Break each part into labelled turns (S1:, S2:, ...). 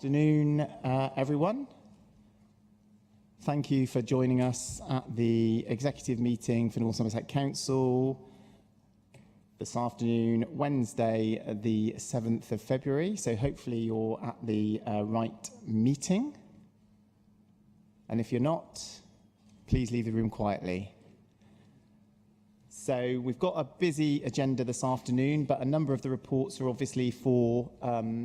S1: Afternoon, everyone. Thank you for joining us at the executive meeting for North Somerset Council this afternoon, Wednesday, the 7th of February. So hopefully you're at the right meeting. And if you're not, please leave the room quietly. So we've got a busy agenda this afternoon, but a number of the reports are obviously for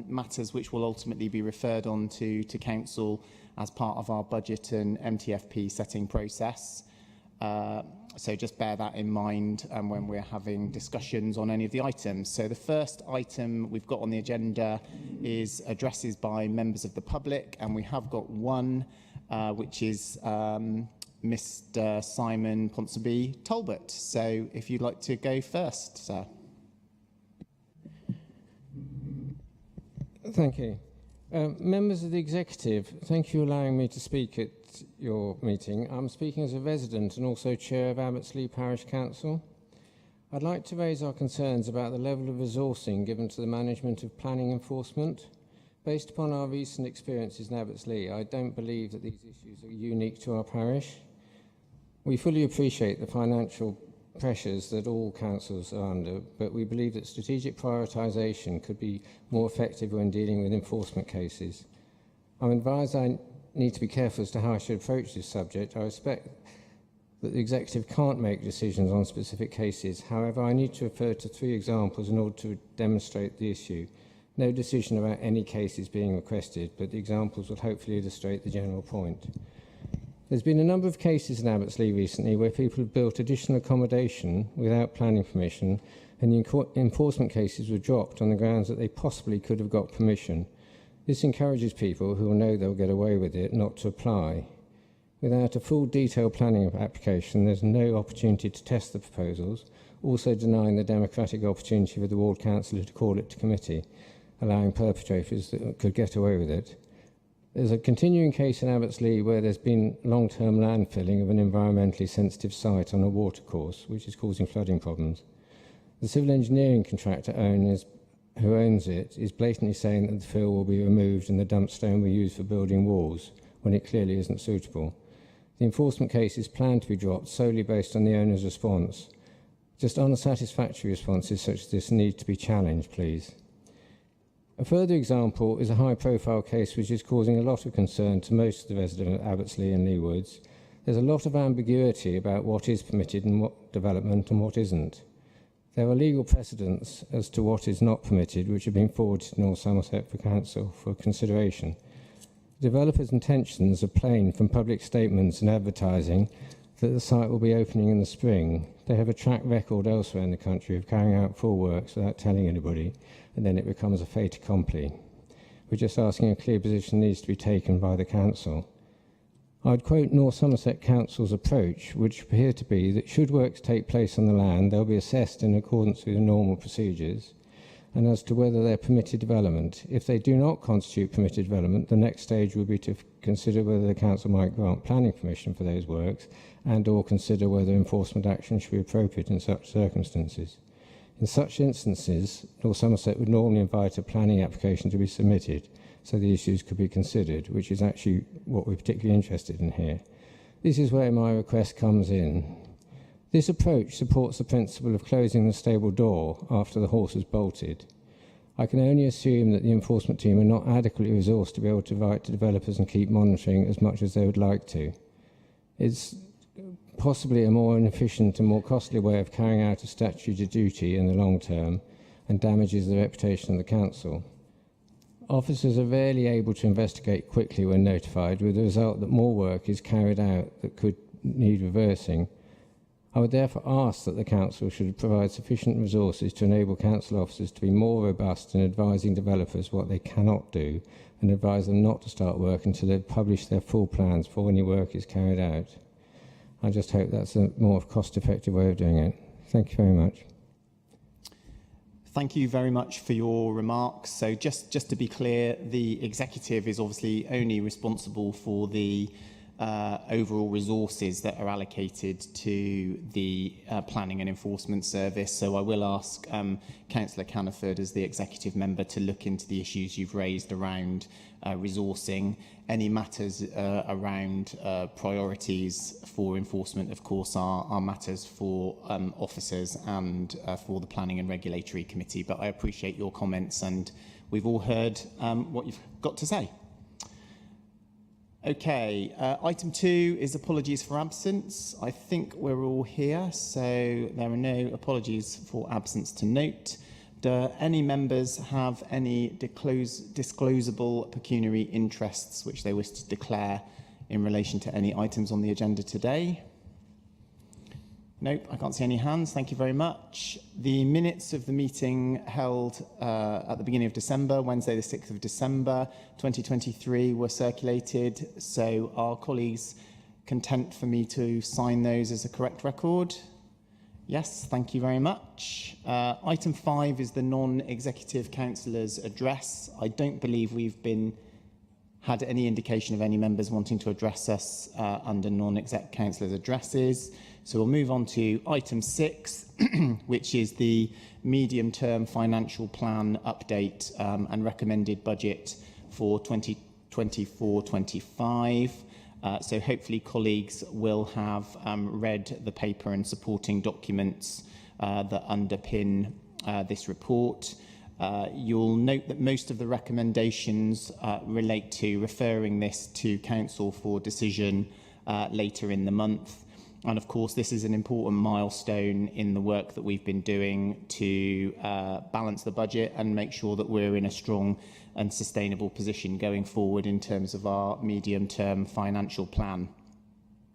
S1: matters which will ultimately be referred on to Council as part of our budget and MTFP setting process. So just bear that in mind when we're having discussions on any of the items. So the first item we've got on the agenda is addresses by members of the public, and we have got one which is Mr. Simon Ponsonby Talbot. So if you'd like to go first, sir.
S2: Thank you. Members of the executive, thank you for allowing me to speak at your meeting. I'm speaking as a resident and also chair of Abbottsley Parish Council. I'd like to raise our concerns about the level of resourcing given to the management of planning enforcement. Based upon our recent experiences in Abbottsley, I don't believe that these issues are unique to our parish. We fully appreciate the financial pressures that all councils are under, but we believe that strategic prioritisation could be more effective when dealing with enforcement cases. I'm advised I need to be careful as to how I should approach this subject. I respect that the executive can't make decisions on specific cases. However, I need to refer to 3 examples in order to demonstrate the issue. No decision about any case is being requested, but the examples will hopefully illustrate the general point. There's been a number of cases in Abbottsley recently where people have built additional accommodation without planning permission, and the enforcement cases were dropped on the grounds that they possibly could have got permission. This encourages people who will know they'll get away with it not to apply. Without a full detailed planning application, there's no opportunity to test the proposals, also denying the democratic opportunity for the ward councillor to call it to committee, allowing perpetrators that could get away with it. There's a continuing case in Abbottsley where there's been long-term landfilling of an environmentally sensitive site on a watercourse, which is causing flooding problems. The civil engineering contractor who owns it is blatantly saying that the fill will be removed and the dump stone will be used for building walls, when it clearly isn't suitable. The enforcement case is planned to be dropped solely based on the owner's response. Just unsatisfactory responses such as this need to be challenged, please. A further example is a high-profile case which is causing a lot of concern to most of the residents of Abbottsley and Lee Woods. There's a lot of ambiguity about what is permitted in what development and what isn't. There are legal precedents as to what is not permitted, which have been forwarded to North Somerset for Council for consideration. The developers' intentions are plain from public statements and advertising that the site will be opening in the spring. They have a track record elsewhere in the country of carrying out full works without telling anybody, and then it becomes a fait accompli. We're just asking a clear position needs to be taken by the council. I'd quote North Somerset Council's approach, which appear to be that should works take place on the land, they'll be assessed in accordance with the normal procedures, and as to whether they're permitted development. If they do not constitute permitted development, the next stage would be to consider whether the council might grant planning permission for those works and or consider whether enforcement action should be appropriate in such circumstances. In such instances, North Somerset would normally invite a planning application to be submitted so the issues could be considered, which is actually what we're particularly interested in here. This is where my request comes in. This approach supports the principle of closing the stable door after the horse has bolted. I can only assume that the enforcement team are not adequately resourced to be able to write to developers and keep monitoring as much as they would like to. It's possibly a more inefficient and more costly way of carrying out a statutory duty in the long term and damages the reputation of the council. Officers are rarely able to investigate quickly when notified, with the result that more work is carried out that could need reversing. I would therefore ask that the council should provide sufficient resources to enable council officers to be more robust in advising developers what they cannot do and advise them not to start work until they've published their full plans before any work is carried out. I just hope that's a more cost-effective way of doing it. Thank you very much.
S1: Thank you very much for your remarks. So just to be clear, the executive is obviously only responsible for the overall resources that are allocated to the Planning and Enforcement Service. So I will ask Councillor Caniford, as the executive member, to look into the issues you've raised around resourcing. Any matters around priorities for enforcement, of course, are matters for officers and for the Planning and Regulatory Committee. But I appreciate your comments, and we've all heard what you've got to say. Okay, item 2 is apologies for absence. I think we're all here, so there are no apologies for absence to note. Do any members have any disclosable pecuniary interests which they wish to declare in relation to any items on the agenda today? Nope, I can't see any hands. Thank you very much. The minutes of the meeting held at the beginning of December, Wednesday the 6th of December 2023, were circulated. So are colleagues content for me to sign those as a correct record? Yes, thank you very much. Item 5 is the non-executive councillor's address. I don't believe we've had any indication of any members wanting to address us under non-exec councillors' addresses. So we'll move on to item 6, which is the medium-term financial plan update and recommended budget for 2024-25. So hopefully colleagues will have read the paper and supporting documents that underpin this report. You'll note that most of the recommendations relate to referring this to Council for decision later in the month. And of course, this is an important milestone in the work that we've been doing to balance the budget and make sure that we're in a strong and sustainable position going forward in terms of our medium-term financial plan.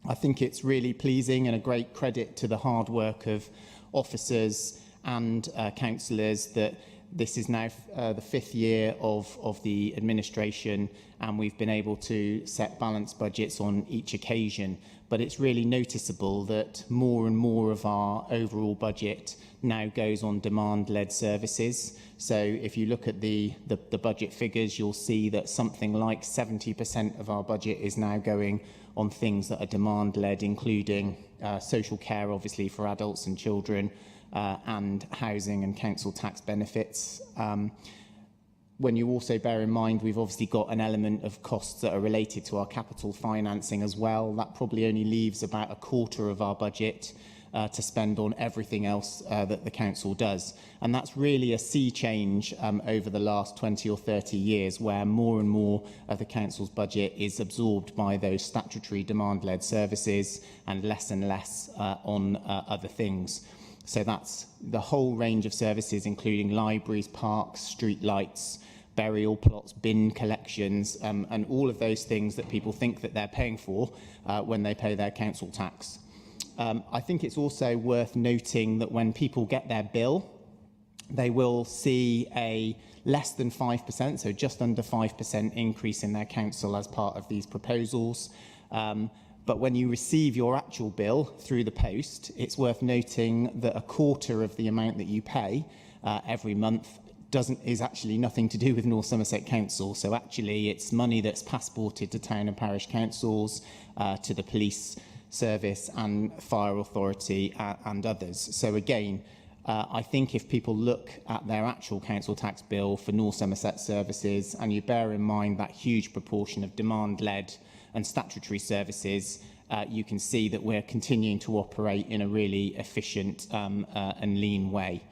S1: I think it's really pleasing and a great credit to the hard work of officers and councillors that this is now the 5th year of the administration, and we've been able to set balanced budgets on each occasion. But it's really noticeable that more and more of our overall budget now goes on demand-led services. So if you look at the budget figures, you'll see that something like 70% of our budget is now going on things that are demand-led, including social care, obviously, for adults and children, and housing and council tax benefits. When you also bear in mind we've obviously got an element of costs that are related to our capital financing as well, that probably only leaves about a quarter of our budget to spend on everything else that the council does. And that's really a sea change over the last 20 or 30 years, where more and more of the council's budget is absorbed by those statutory demand-led services and less on other things. So that's the whole range of services, including libraries, parks, street lights, burial plots, bin collections, and all of those things that people think that they're paying for when they pay their council tax. I think it's also worth noting that when people get their bill, they will see a less than 5%, so just under 5% increase in their council as part of these proposals. But when you receive your actual bill through the post, it's worth noting that a quarter of the amount that you pay every month is actually nothing to do with North Somerset Council. So actually it's money that's passported to town and parish councils, to the police service and fire authority and others. So again, I think if people look at their actual council tax bill for North Somerset services, and you bear in mind that huge proportion of demand-led and statutory services, you can see that we're continuing to operate in a really efficient and lean way.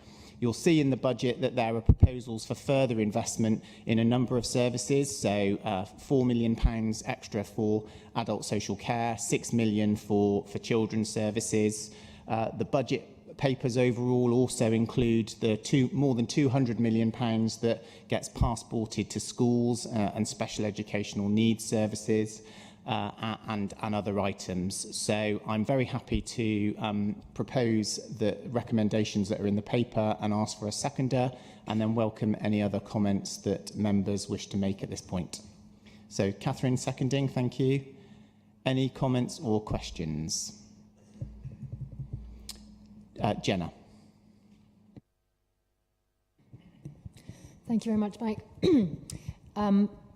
S1: You'll see in the budget that there are proposals for further investment in a number of services, so £4 million extra for adult social care, £6 million for children's services. The budget papers overall also include the more than £200 million that gets passported to schools and special educational needs services. And other items. So I'm very happy to propose the recommendations that are in the paper and ask for a seconder, and then welcome any other comments that members wish to make at this point. So Catherine seconding, thank you. Any comments or questions? Jenna.
S3: Thank you very much, Mike.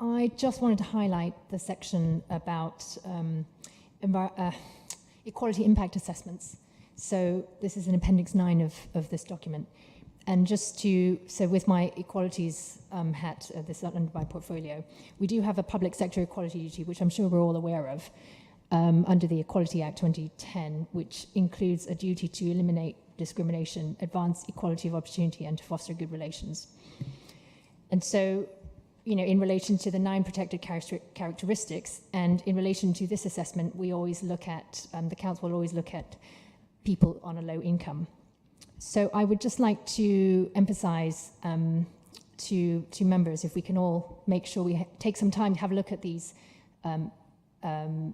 S3: I just wanted to highlight the section about equality impact assessments. So this is in Appendix 9 of this document. And so with my equalities hat, this is under my portfolio, we do have a public sector equality duty, which I'm sure we're all aware of, under the Equality Act 2010, which includes a duty to eliminate discrimination, advance equality of opportunity, and to foster good relations. And so, in relation to the 9 protected characteristics, and in relation to this assessment, we always look at, the council will always look at people on a low income. So I would just like to emphasize to members, if we can all make sure we take some time to have a look at these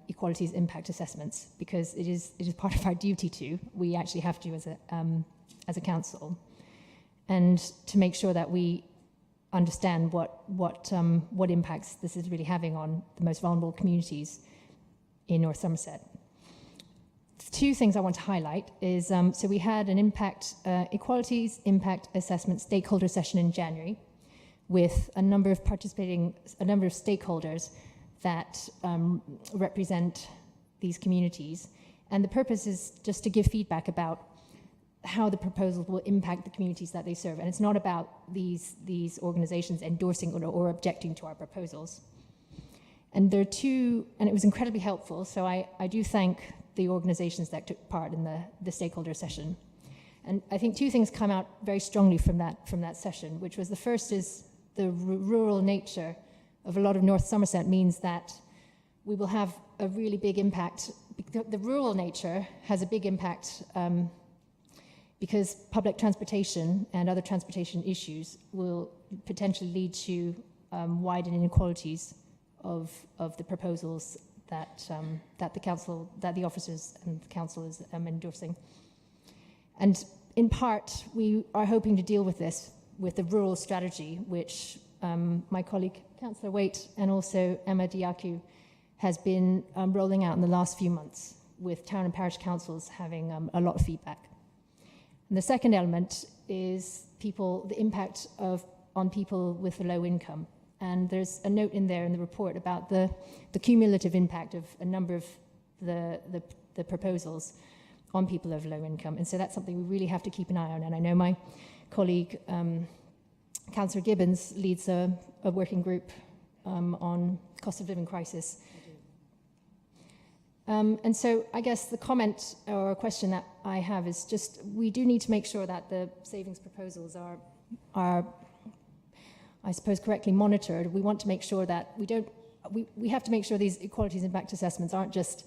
S3: equalities impact assessments, because it is part of our duty to. We actually have to as a council, and to make sure that we understand what impacts this is really having on the most vulnerable communities in North Somerset. 2 things I want to highlight is, so we had an equalities impact assessment stakeholder session in January with a number of stakeholders that represent these communities. And the purpose is just to give feedback about how the proposals will impact the communities that they serve. And it's not about these organizations endorsing or objecting to our proposals. And there are 2, and it was incredibly helpful, so I do thank the organizations that took part in the stakeholder session. And I think 2 things come out very strongly from that session, which was, the first is the rural nature of a lot of North Somerset means that we will have a really big impact. The rural nature has a big impact because public transportation and other transportation issues will potentially lead to widened inequalities of the proposals that the officers and the council is endorsing. And in part, we are hoping to deal with this with the rural strategy, which my colleague, Councillor Waite, and also Emma Diaku has been rolling out in the last few months, with town and parish councils having a lot of feedback. And the second element is the impact on people with a low income. And there's a note in there in the report about the cumulative impact of a number of the proposals on people of low income. And so that's something we really have to keep an eye on. And I know my colleague, Councillor Gibbons, leads a working group on cost of living crisis. And so I guess the comment or question that I have is just, we do need to make sure that the savings proposals are I suppose, correctly monitored. We want to make sure that we have to make sure these equalities impact assessments aren't just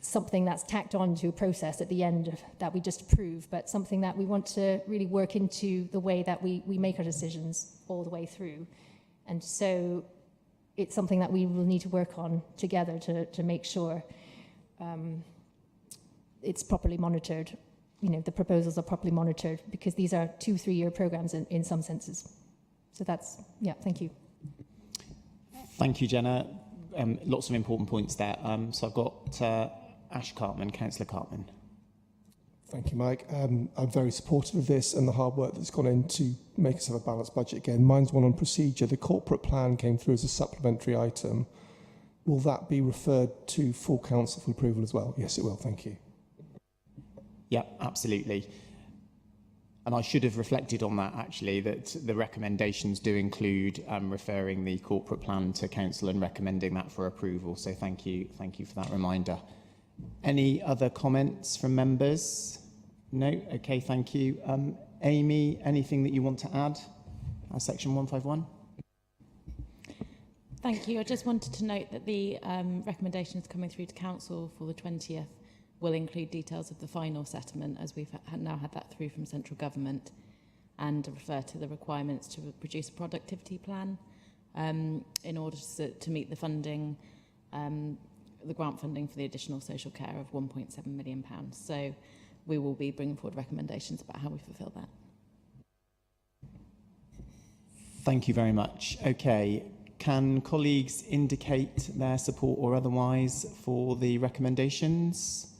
S3: something that's tacked on to a process at the end that we just approve, but something that we want to really work into the way that we make our decisions all the way through. And so it's something that we will need to work on together to make sure it's properly monitored. The proposals are properly monitored, because these are 2-3-year programs in some senses. So that's, thank you.
S1: Thank you, Jenna. Lots of important points there. So I've got Ash Cartman, Councillor Cartman.
S4: Thank you, Mike. I'm very supportive of this and the hard work that's gone in to make us have a balanced budget again. Mine's one on procedure. The corporate plan came through as a supplementary item. Will that be referred to full council for approval as well? Yes, it will. Thank you.
S1: Yeah, absolutely. And I should have reflected on that, actually, that the recommendations do include referring the corporate plan to council and recommending that for approval. So thank you for that reminder. Any other comments from members? No? Okay, thank you. Amy, anything that you want to add? Section 151?
S5: Thank you. I just wanted to note that the recommendations coming through to council for the 20th will include details of the final settlement, as we've now had that through from central government, and refer to the requirements to produce a productivity plan in order to meet the funding, the grant funding for the additional social care of £1.7 million. So we will be bringing forward recommendations about how we fulfil that.
S1: Thank you very much. Okay, can colleagues indicate their support or otherwise for the recommendations?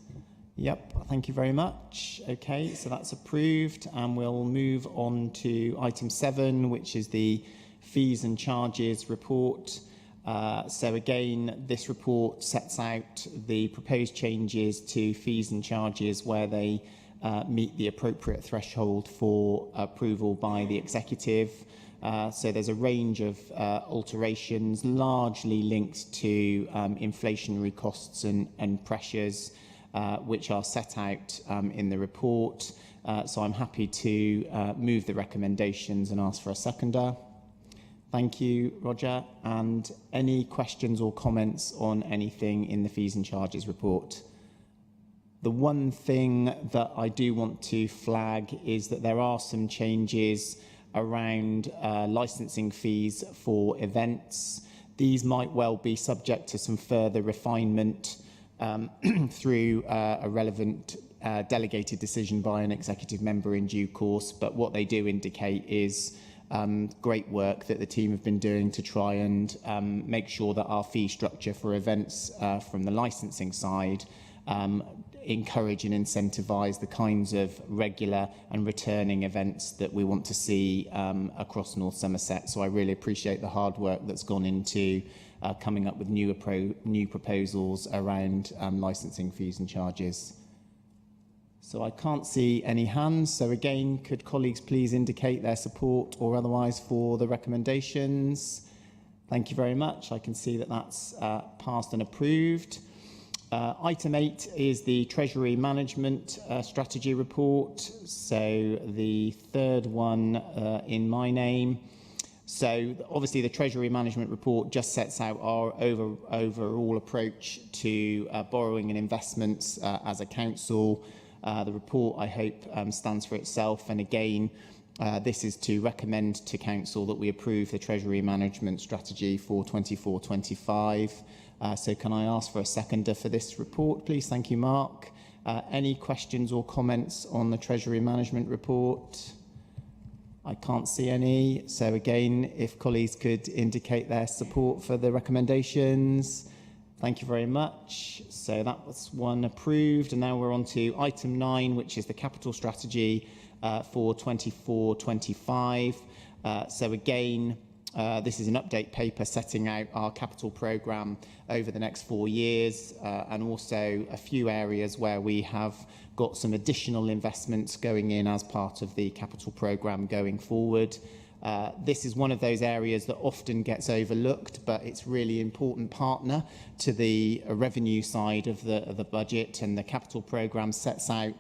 S1: Yep, thank you very much. Okay, so that's approved, and we'll move on to item 7, which is the fees and charges report. So again, this report sets out the proposed changes to fees and charges where they meet the appropriate threshold for approval by the executive. So there's a range of alterations largely linked to inflationary costs and pressures which are set out in the report. So I'm happy to move the recommendations and ask for a seconder. Thank you, Roger. And any questions or comments on anything in the fees and charges report? The one thing that I do want to flag is that there are some changes around licensing fees for events. These might well be subject to some further refinement through a relevant delegated decision by an executive member in due course, but what they do indicate is great work that the team have been doing to try and make sure that our fee structure for events from the licensing side encourage and incentivise the kinds of regular and returning events that we want to see across North Somerset. So I really appreciate the hard work that's gone into coming up with new proposals around licensing fees and charges. So I can't see any hands. So again, could colleagues please indicate their support or otherwise for the recommendations? Thank you very much. I can see that that's passed and approved. Item 8 is the Treasury Management Strategy Report. So the third one in my name. So obviously the Treasury Management Report just sets out our overall approach to borrowing and investments as a council. The report, I hope, stands for itself. And again, this is to recommend to Council that we approve the Treasury Management Strategy for 24-25. So can I ask for a seconder for this report, please? Thank you, Mark. Any questions or comments on the Treasury Management Report? I can't see any. So again, if colleagues could indicate their support for the recommendations. Thank you very much. So that was one approved. And now we're on to item 9, which is the capital strategy for 24-25. So again, this is an update paper setting out our capital programme over the next 4 years and also a few areas where we have got some additional investments going in as part of the capital programme going forward. This is one of those areas that often gets overlooked, but it's really important partner to the revenue side of the budget, and the capital programme sets out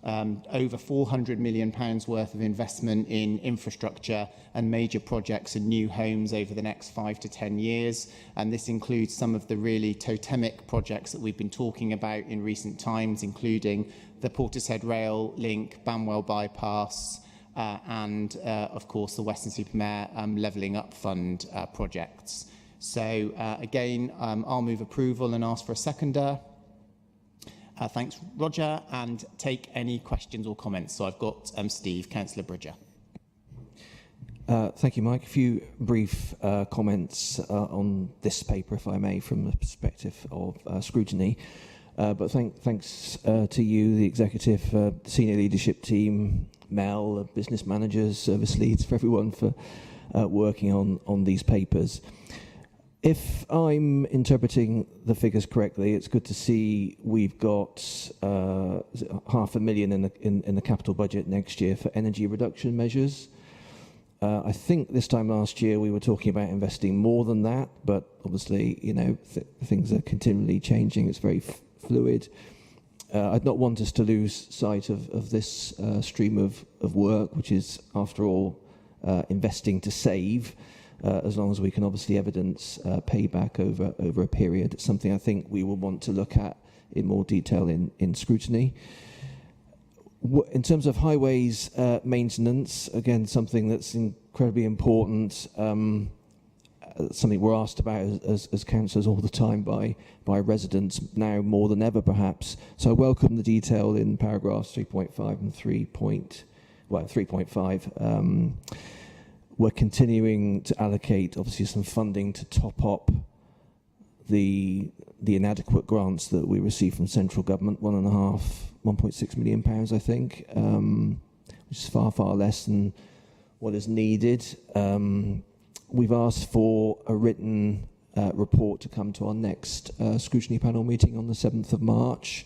S1: over £400 million worth of investment in infrastructure and major projects and new homes over the next 5 to 10 years. And this includes some of the really totemic projects that we've been talking about in recent times, including the Portishead Rail Link, Banwell Bypass, and of course the Western-super-Mare Levelling Up Fund projects. So again, I'll move approval and ask for a seconder. Thanks, Roger, and take any questions or comments. So I've got Steve, Councillor Bridger.
S6: Thank you, Mike. A few brief comments on this paper, if I may, from the perspective of scrutiny. But thanks to you, the executive, the senior leadership team, Mel, business managers, service leads, for everyone for working on these papers. If I'm interpreting the figures correctly, it's good to see we've got £500,000 in the capital budget next year for energy reduction measures. I think this time last year we were talking about investing more than that, but obviously, you know, things are continually changing. It's very fluid. I'd not want us to lose sight of this stream of work, which is, after all, investing to save. As long as we can obviously evidence payback over a period. It's something I think we will want to look at in more detail in scrutiny. In terms of highways maintenance, again, something that's incredibly important, something we're asked about as councillors all the time by residents, now more than ever perhaps. So I welcome the detail in paragraphs 3.5 and 3.5. We're continuing to allocate, obviously, some funding to top up the inadequate grants that we receive from central government, £1.6 million, I think, which is far less than what is needed. we've asked for a written report to come to our next scrutiny panel meeting on the 7th of March,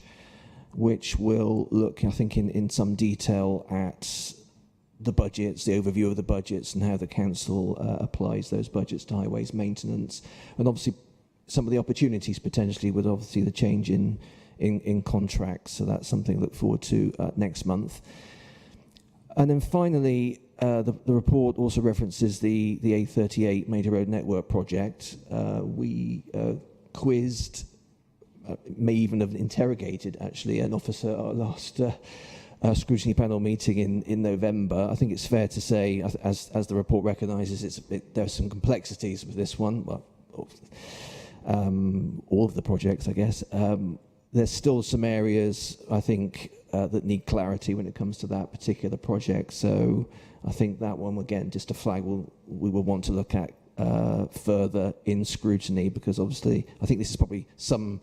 S6: which will look, I think, in some detail at the budgets, the overview of the budgets, and how the council applies those budgets to highways maintenance, and obviously some of the opportunities potentially with obviously the change in contracts. So that's something to look forward to next month. And then finally, the report also references the A38 Major Road Network project. We quizzed, may even have interrogated actually, an officer at our last scrutiny panel meeting in November. I think it's fair to say, as the report recognises, there's some complexities with this one. Well, all of the projects, I guess. There's still some areas, I think, that need clarity when it comes to that particular project. So I think that one, again, just a flag we will want to look at further in scrutiny, because obviously I think this is probably some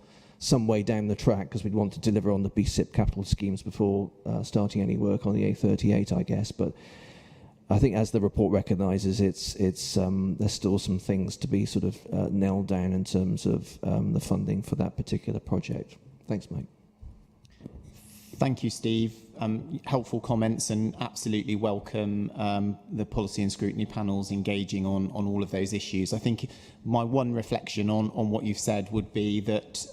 S6: way down the track, because we'd want to deliver on the BSIP capital schemes before starting any work on the A38, I guess. But I think, as the report recognises, there's still some things to be sort of nailed down in terms of the funding for that particular project. Thanks, Mike.
S1: Thank you, Steve. Helpful comments, and absolutely welcome the policy and scrutiny panels engaging on all of those issues. I think my one reflection on what you've said would be that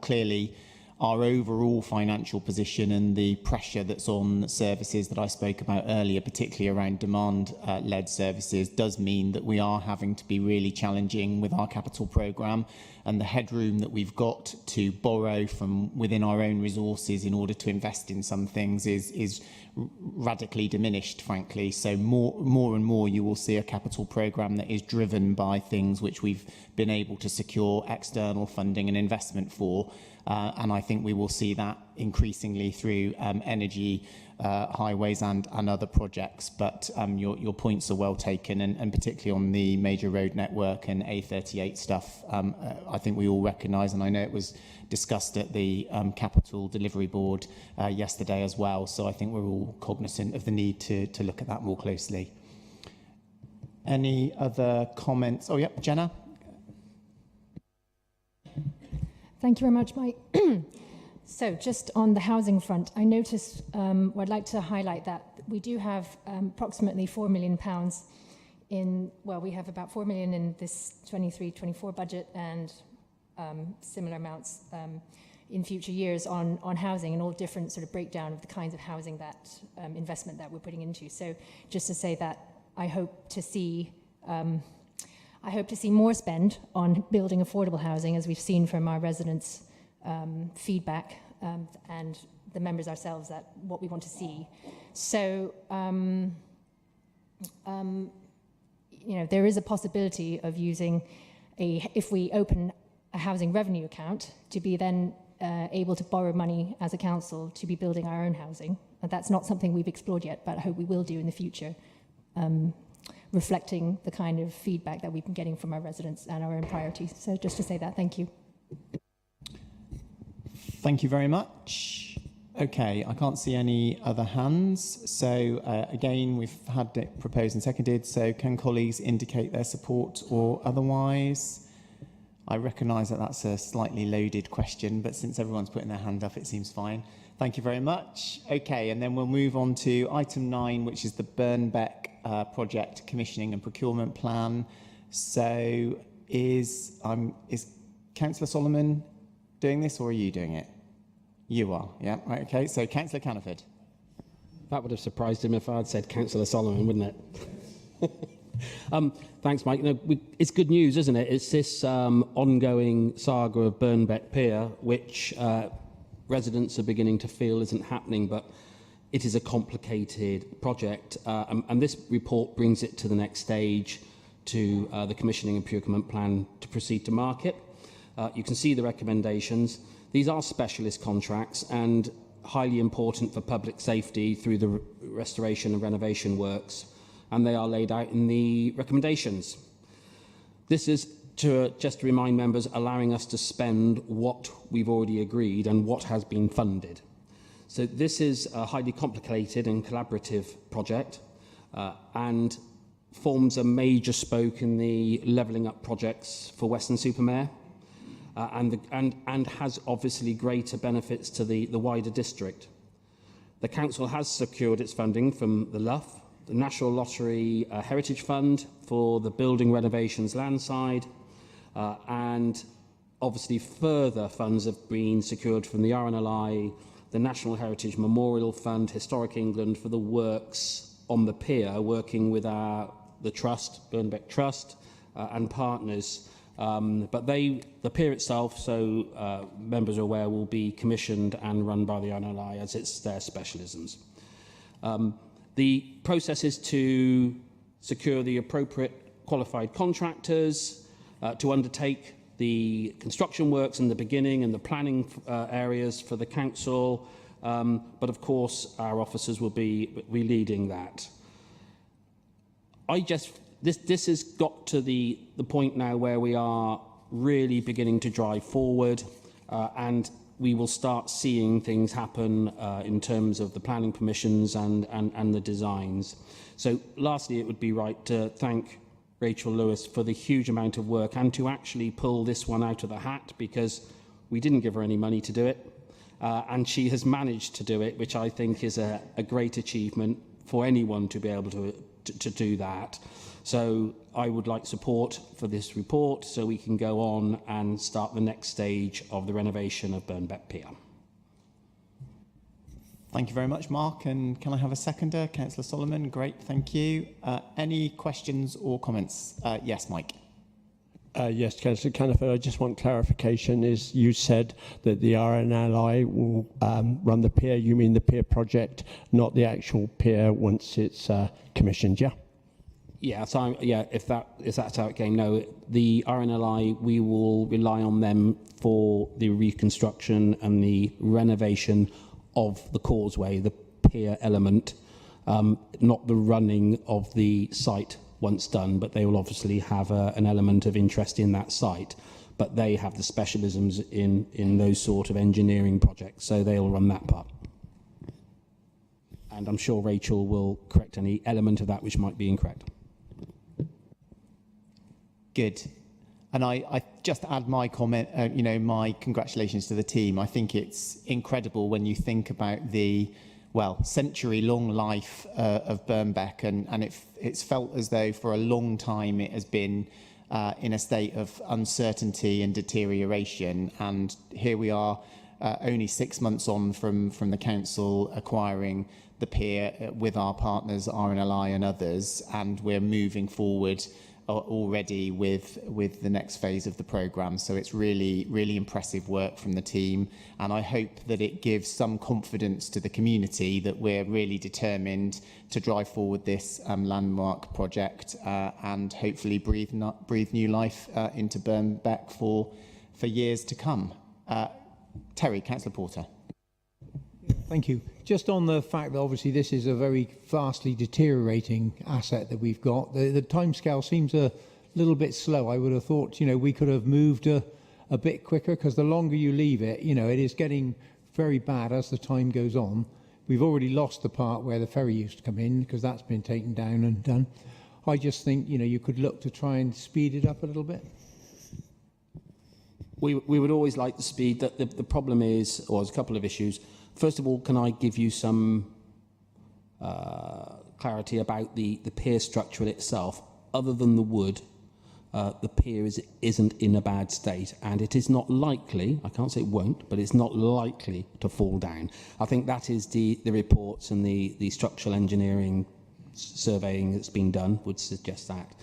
S1: clearly our overall financial position and the pressure that's on services that I spoke about earlier, particularly around demand-led services, does mean that we are having to be really challenging with our capital programme, and the headroom that we've got to borrow from within our own resources in order to invest in some things is radically diminished, frankly. So more and more you will see a capital programme that is driven by things which we've been able to secure external funding and investment for. And I think we will see that increasingly through energy, highways and other projects. But your points are well taken, and particularly on the major road network and A38 stuff, I think we all recognise, and I know it was discussed at the Capital Delivery Board yesterday as well. So I think we're all cognisant of the need to look at that more closely. Any other comments? Oh, yeah, Jenna?
S3: Thank you very much, Mike. So just on the housing front, I noticed, I'd like to highlight that we do have approximately £4 million we have about 4 million in this 23-24 budget, and similar amounts in future years on housing, and all different sort of breakdown of the kinds of housing that investment that we're putting into. So just to say that I hope to see more spend on building affordable housing, as we've seen from our residents' feedback and the members ourselves, that what we want to see. So, there is a possibility of using if we open a housing revenue account, to be then able to borrow money as a council to be building our own housing. And that's not something we've explored yet, but I hope we will do in the future. Reflecting the kind of feedback that we've been getting from our residents and our own priorities. So just to say that, thank you.
S1: Thank you very much. Okay, I can't see any other hands. So again, we've had it proposed and seconded. So can colleagues indicate their support or otherwise? I recognise that that's a slightly loaded question, but since everyone's putting their hand up, it seems fine. Thank you very much. Okay, and then we'll move on to item 9, which is the Burnbeck project commissioning and procurement plan. So is Councillor Solomon doing this, or are you doing it? You are, yeah, right, okay. So Councillor Caniford.
S7: That would have surprised him if I'd said Councillor Solomon, wouldn't it? Thanks, Mike. It's good news, isn't it? It's this ongoing saga of Burnbeck Pier, which residents are beginning to feel isn't happening, but it is a complicated project, and this report brings it to the next stage, to the commissioning and procurement plan to proceed to market. You can see the recommendations. These are specialist contracts and highly important for public safety through the restoration and renovation works, and they are laid out in the recommendations. This is, just to remind members, allowing us to spend what we've already agreed and what has been funded. So this is a highly complicated and collaborative project, and forms a major spoke in the levelling up projects for Weston-super-Mare, and has obviously greater benefits to the wider district. The council has secured its funding from the LUF, the National Lottery Heritage Fund for the building renovations land side, and obviously further funds have been secured from the RNLI, the National Heritage Memorial Fund, Historic England for the works on the pier, working with the Trust, Burnbeck Trust, and partners. But the pier itself, so members are aware, will be commissioned and run by the RNLI as it's their specialisms. The process is to secure the appropriate qualified contractors to undertake the construction works in the beginning and the planning areas for the council, but of course our officers will be leading that. This has got to the point now where we are really beginning to drive forward, and we will start seeing things happen in terms of the planning permissions and the designs. So lastly, it would be right to thank Rachel Lewis for the huge amount of work and to actually pull this one out of the hat, because we didn't give her any money to do it, and she has managed to do it, which I think is a great achievement for anyone to be able to do that. So I would like support for this report so we can go on and start the next stage of the renovation of Burnbeck Pier.
S1: Thank you very much, Mark. And can I have a seconder? Councillor Solomon. Great, thank you. Any questions or comments? Yes, Mike.
S8: Yes, Councillor Cannifer, I just want clarification. Is you said that the RNLI will run the pier. You mean the pier project, not the actual pier once it's commissioned, yeah?
S7: Yeah, so if that's how it came, no, the RNLI, we will rely on them for the reconstruction and the renovation of the causeway, the pier element, not the running of the site once done, but they will obviously have an element of interest in that site. But they have the specialisms in those sort of engineering projects, so they'll run that part. And I'm sure Rachel will correct any element of that which might be incorrect. Good. And I just add my comment, my congratulations to the team. I think it's incredible when you think about the, century-long life of Burnbeck, and it's felt as though for a long time it has been in a state of uncertainty and deterioration. And here we are, only 6 months on from the council acquiring the pier with our partners, RNLI and others, and we're moving forward already with the next phase of the programme. So it's really, really impressive work from the team, and I hope that it gives some confidence to the community that we're really determined to drive forward this landmark project and hopefully breathe new life into Burnbeck for years to come. Terry, Councillor Porter.
S9: Thank you. Just on the fact that obviously this is a very vastly deteriorating asset that we've got, the timescale seems a little bit slow. I would have thought, we could have moved a bit quicker, because the longer you leave it, it is getting very bad as the time goes on. We've already lost the part where the ferry used to come in, because that's been taken down and done. I just think, you could look to try and speed it up a little bit.
S7: We would always like the speed. The problem is, or there's a couple of issues. First of all, can I give you some clarity about the pier structure itself? Other than the wood, the pier isn't in a bad state, and it is not likely, I can't say it won't, but it's not likely to fall down. I think that is the reports and the structural engineering surveying that's been done would suggest that.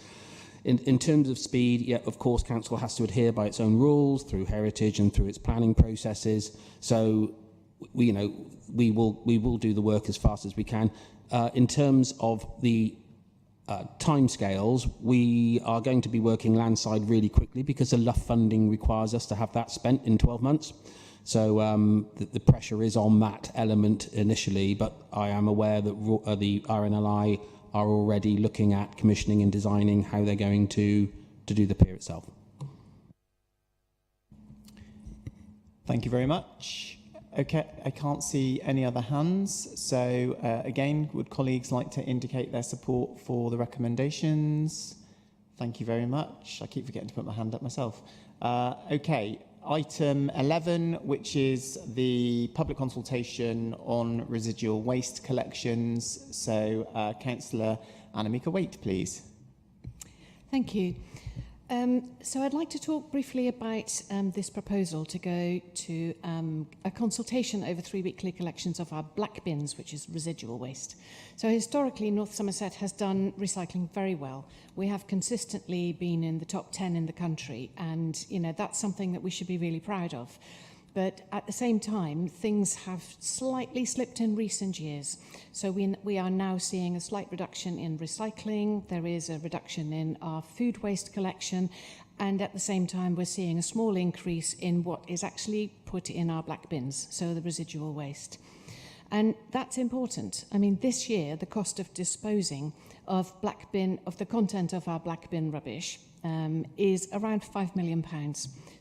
S7: In terms of speed, yeah, of course, council has to adhere by its own rules through heritage and through its planning processes. So we will do the work as fast as we can. In terms of the timescales, we are going to be working landside really quickly, because the LUF funding requires us to have that spent in 12 months. So the pressure is on that element initially, but I am aware that the RNLI are already looking at commissioning and designing how they're going to do the pier itself.
S1: Thank you very much. Okay, I can't see any other hands. So again, would colleagues like to indicate their support for the recommendations? Thank you very much. I keep forgetting to put my hand up myself. Okay, item 11, which is the public consultation on residual waste collections. So Councillor Annemieke Waite, please.
S10: Thank you. So I'd like to talk briefly about this proposal to go to a consultation over 3 weekly collections of our black bins, which is residual waste. So historically, North Somerset has done recycling very well. We have consistently been in the top 10 in the country, and that's something that we should be really proud of. But at the same time, things have slightly slipped in recent years. So we are now seeing a slight reduction in recycling. There is a reduction in our food waste collection. And at the same time, we're seeing a small increase in what is actually put in our black bins, so the residual waste. And that's important. I mean, this year, the cost of disposing of the content of our black bin rubbish is around £5 million.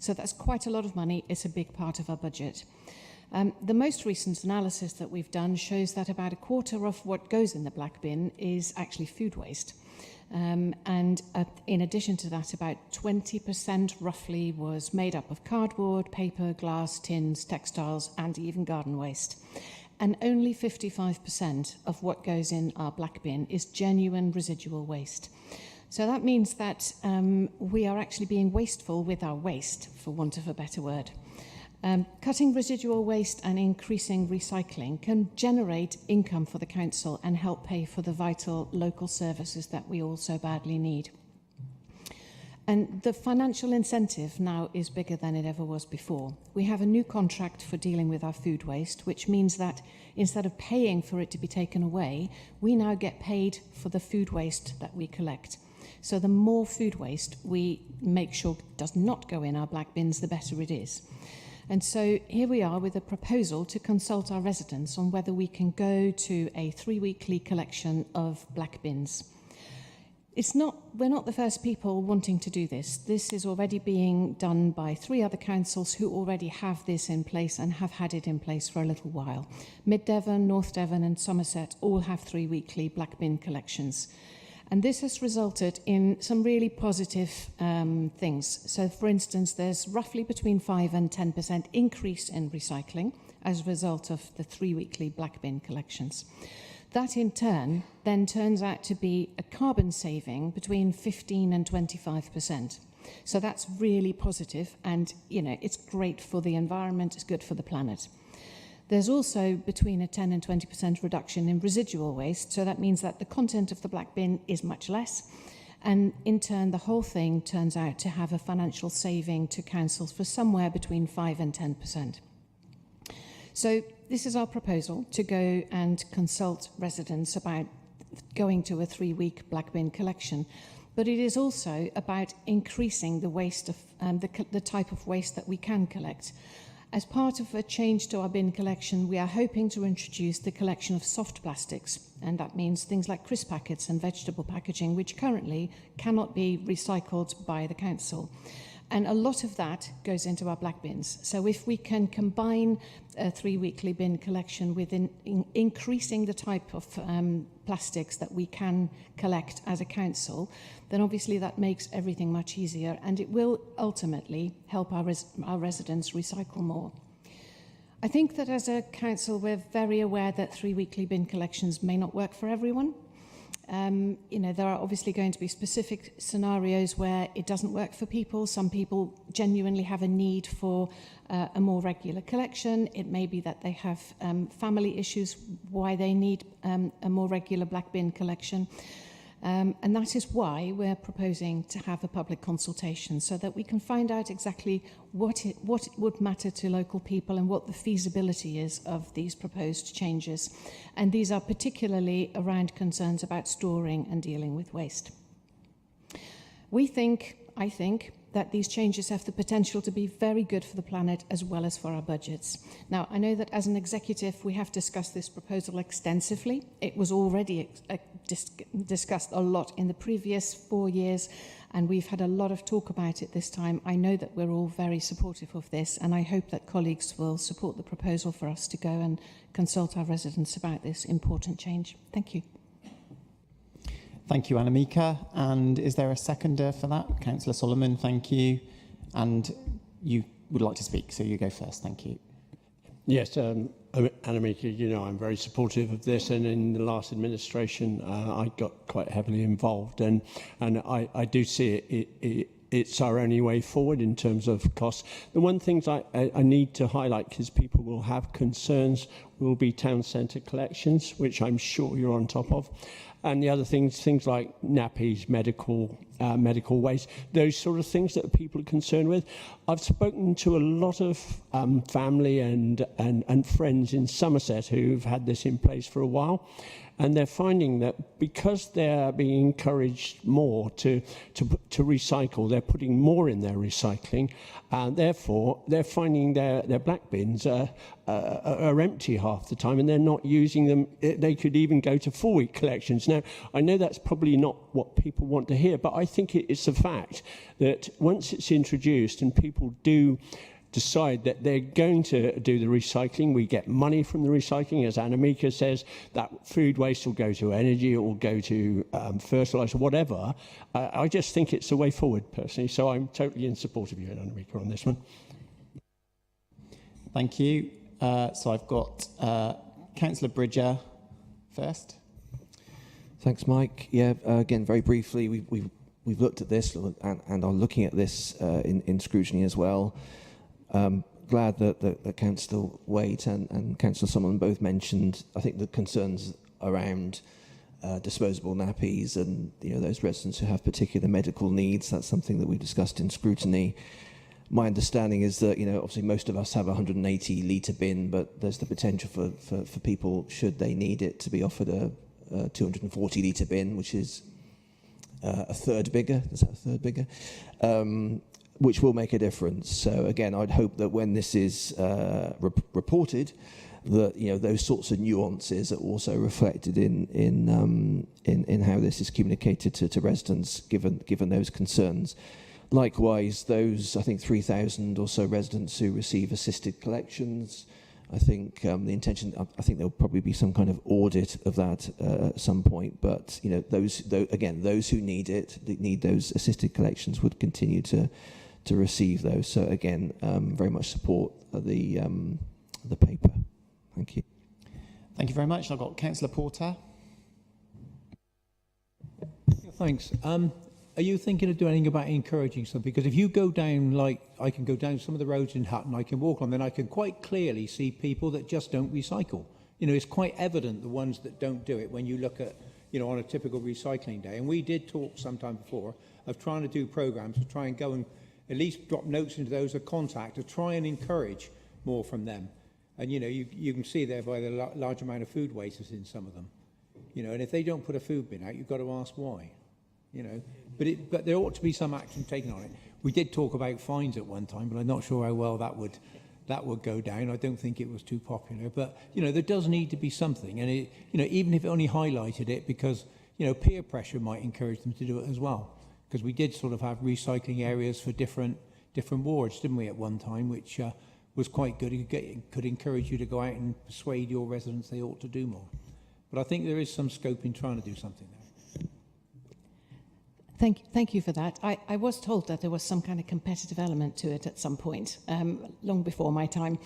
S10: So that's quite a lot of money. It's a big part of our budget. The most recent analysis that we've done shows that about a quarter of what goes in the black bin is actually food waste. And in addition to that, about 20% roughly was made up of cardboard, paper, glass, tins, textiles, and even garden waste. And only 55% of what goes in our black bin is genuine residual waste. So that means that we are actually being wasteful with our waste, for want of a better word. Cutting residual waste and increasing recycling can generate income for the council and help pay for the vital local services that we all so badly need. And the financial incentive now is bigger than it ever was before. We have a new contract for dealing with our food waste, which means that instead of paying for it to be taken away, we now get paid for the food waste that we collect. So the more food waste we make sure does not go in our black bins, the better it is. And so here we are with a proposal to consult our residents on whether we can go to a 3-weekly collection of black bins. We're not the first people wanting to do this. This is already being done by 3 other councils who already have this in place and have had it in place for a little while. Mid Devon, North Devon and Somerset all have 3-weekly black bin collections. And this has resulted in some really positive things. So, for instance, there's roughly between 5 and 10% increase in recycling as a result of the 3-weekly black bin collections. That, in turn, then turns out to be a carbon saving between 15 and 25%. So that's really positive, and, it's great for the environment, it's good for the planet. There's also between a 10 and 20% reduction in residual waste, so that means that the content of the black bin is much less, and in turn the whole thing turns out to have a financial saving to councils for somewhere between 5 and 10%. So this is our proposal to go and consult residents about going to a 3-week black bin collection, but it is also about increasing the waste of the type of waste that we can collect. As part of a change to our bin collection, we are hoping to introduce the collection of soft plastics, and that means things like crisp packets and vegetable packaging, which currently cannot be recycled by the council. And a lot of that goes into our black bins. So if we can combine a 3-weekly bin collection with increasing the type of plastics that we can collect as a council, then obviously that makes everything much easier, and it will ultimately help our residents recycle more. I think that as a council, we're very aware that 3-weekly bin collections may not work for everyone. There are obviously going to be specific scenarios where it doesn't work for people. Some people genuinely have a need for a more regular collection. It may be that they have family issues why they need a more regular black bin collection. And that is why we're proposing to have a public consultation, so that we can find out exactly what would matter to local people and what the feasibility is of these proposed changes. And these are particularly around concerns about storing and dealing with waste. I think, that these changes have the potential to be very good for the planet as well as for our budgets. Now, I know that as an executive, we have discussed this proposal extensively. It was already discussed a lot in the previous 4 years, and we've had a lot of talk about it this time. I know that we're all very supportive of this, and I hope that colleagues will support the proposal for us to go and consult our residents about this important change. Thank you.
S1: Thank you, Annemieke. And is there a seconder for that? Councillor Solomon, thank you. And you would like to speak, so you go first. Thank you.
S8: Yes, Annemieke, you know, I'm very supportive of this, and in the last administration, I got quite heavily involved, and I do see it's our only way forward in terms of costs. The one thing I need to highlight, because people will have concerns, will be town centre collections, which I'm sure you're on top of. And the other things like nappies, medical waste, those sort of things that people are concerned with. I've spoken to a lot of family and friends in Somerset who've had this in place for a while, and they're finding that because they're being encouraged more to recycle, they're putting more in their recycling, and therefore they're finding their black bins are empty half the time, and they're not using them. They could even go to 4-week collections. Now, I know that's probably not what people want to hear, but I think it's a fact that once it's introduced and people do decide that they're going to do the recycling, we get money from the recycling, as Annemieke says, that food waste will go to energy, it will go to fertiliser, whatever. I just think it's the way forward, personally, so I'm totally in support of you, Annemieke, on this one.
S1: Thank you. So I've got Councillor Bridger first.
S6: Thanks, Mike. Yeah, again, very briefly, we've looked at this and are looking at this in scrutiny as well. Glad that Councillor Waite and Councillor Solomon both mentioned, I think, the concerns around disposable nappies and, you know, those residents who have particular medical needs. That's something that we discussed in scrutiny. My understanding is that, you know, obviously most of us have a 180 litre bin, but there's the potential for people, should they need it, to be offered a 240 litre bin, which is a third bigger. Is that a third bigger? Which will make a difference. So again, I'd hope that when this is reported, that, you know, those sorts of nuances are also reflected in how this is communicated to residents, given those concerns. Likewise, those, I think, 3,000 or so residents who receive assisted collections, I think the intention, I think there'll probably be some kind of audit of that at some point. But, you know, those who need it, need those assisted collections, would continue to receive those. So again, very much support the paper. Thank you.
S1: Thank you very much. I've got Councillor Porter.
S9: Thanks. Are you thinking of doing anything about encouraging some? Because if you go down, like I can go down some of the roads in Hutton, I can walk on, then I can quite clearly see people that just don't recycle. You know, it's quite evident the ones that don't do it when you look at, you know, on a typical recycling day. And we did talk sometime before of trying to do programs to try and go and at least drop notes into those of contact to try and encourage more from them. And, you know, you can see there by the large amount of food waste is in some of them. You know, and if they don't put a food bin out, you've got to ask why. You know, but there ought to be some action taken on it. We did talk about fines at one time, but I'm not sure how well that would go down. I don't think it was too popular. But, you know, there does need to be something. And, it, you know, even if it only highlighted it, because, you know, peer pressure might encourage them to do it as well. Because we did sort of have recycling areas for different wards, didn't we, at one time, which was quite good. It could encourage you to go out and persuade your residents they ought to do more. But I think there is some scope in trying to do something there.
S10: Thank you for that. I was told that there was some kind of competitive element to it at some point, long before my time.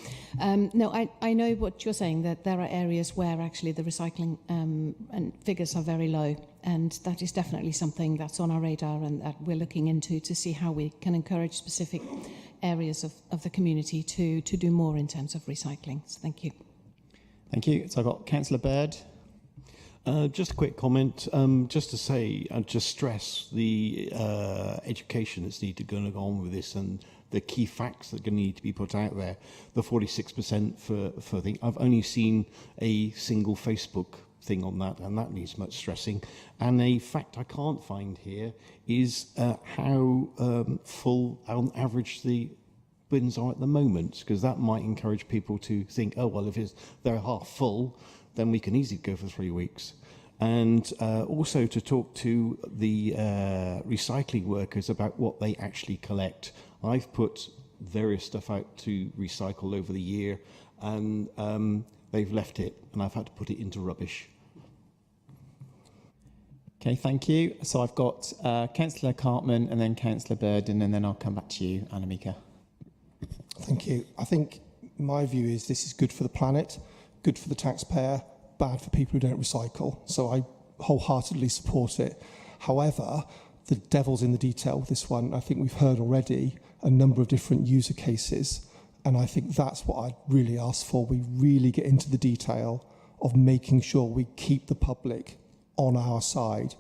S10: No, I know what you're saying, that there are areas where actually the recycling and figures are very low, and that is definitely something that's on our radar and that we're looking into to see how we can encourage specific areas of the community to do more in terms of recycling. So thank you.
S1: Thank you. So I've got Councillor Bird.
S11: Just a quick comment, just to say and just stress the education that's needed to go on with this and the key facts that are going to need to be put out there. The 46% for thing. I've only seen a single Facebook thing on that, and that needs much stressing. And a fact I can't find here is how full on average the bins are at the moment, because that might encourage people to think, oh well, if they're half full, then we can easily go for 3 weeks. and also to talk to the recycling workers about what they actually collect. I've put various stuff out to recycle over the year, and they've left it, and I've had to put it into rubbish.
S1: Okay, thank you. So I've got Councillor Cartman and then Councillor Burden, and then I'll come back to you, Annemieke.
S4: Thank you. I think my view is this is good for the planet, good for the taxpayer, bad for people who don't recycle. So I wholeheartedly support it. However, the devil's in the detail with this one. I think we've heard already a number of different user cases, and I think that's what I'd really ask for. We really get into the detail of making sure we keep the public on our side.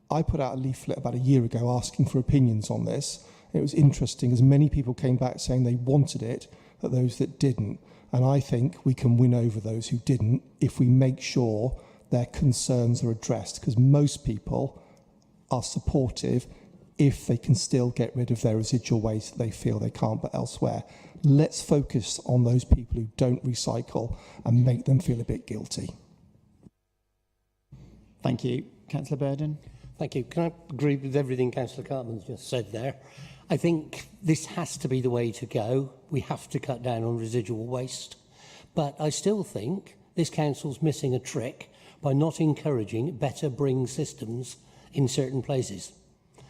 S4: I put out a leaflet about a year ago asking for opinions on this. It was interesting as many people came back saying they wanted it, but those that didn't. And I think we can win over those who didn't if we make sure their concerns are addressed, because most people are supportive if they can still get rid of their residual waste that they feel they can't put elsewhere. Let's focus on those people who don't recycle and make them feel a bit guilty.
S1: Thank you. Councillor Burden.
S12: Thank you. Can I agree with everything Councillor Cartman's just said there? I think this has to be the way to go. We have to cut down on residual waste. But I still think this council's missing a trick by not encouraging better bring systems in certain places.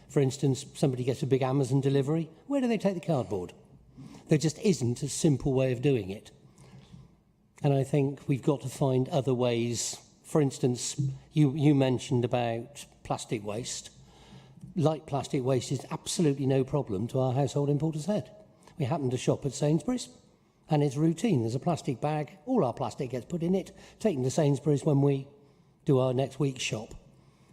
S12: For instance, somebody gets a big Amazon delivery. Where do they take the cardboard? There just isn't a simple way of doing it. And I think we've got to find other ways. For instance, you mentioned about plastic waste. Light plastic waste is absolutely no problem to our household importer's head. We happen to shop at Sainsbury's, and it's routine. There's a plastic bag, all our plastic gets put in it, taken to Sainsbury's when we do our next week's shop.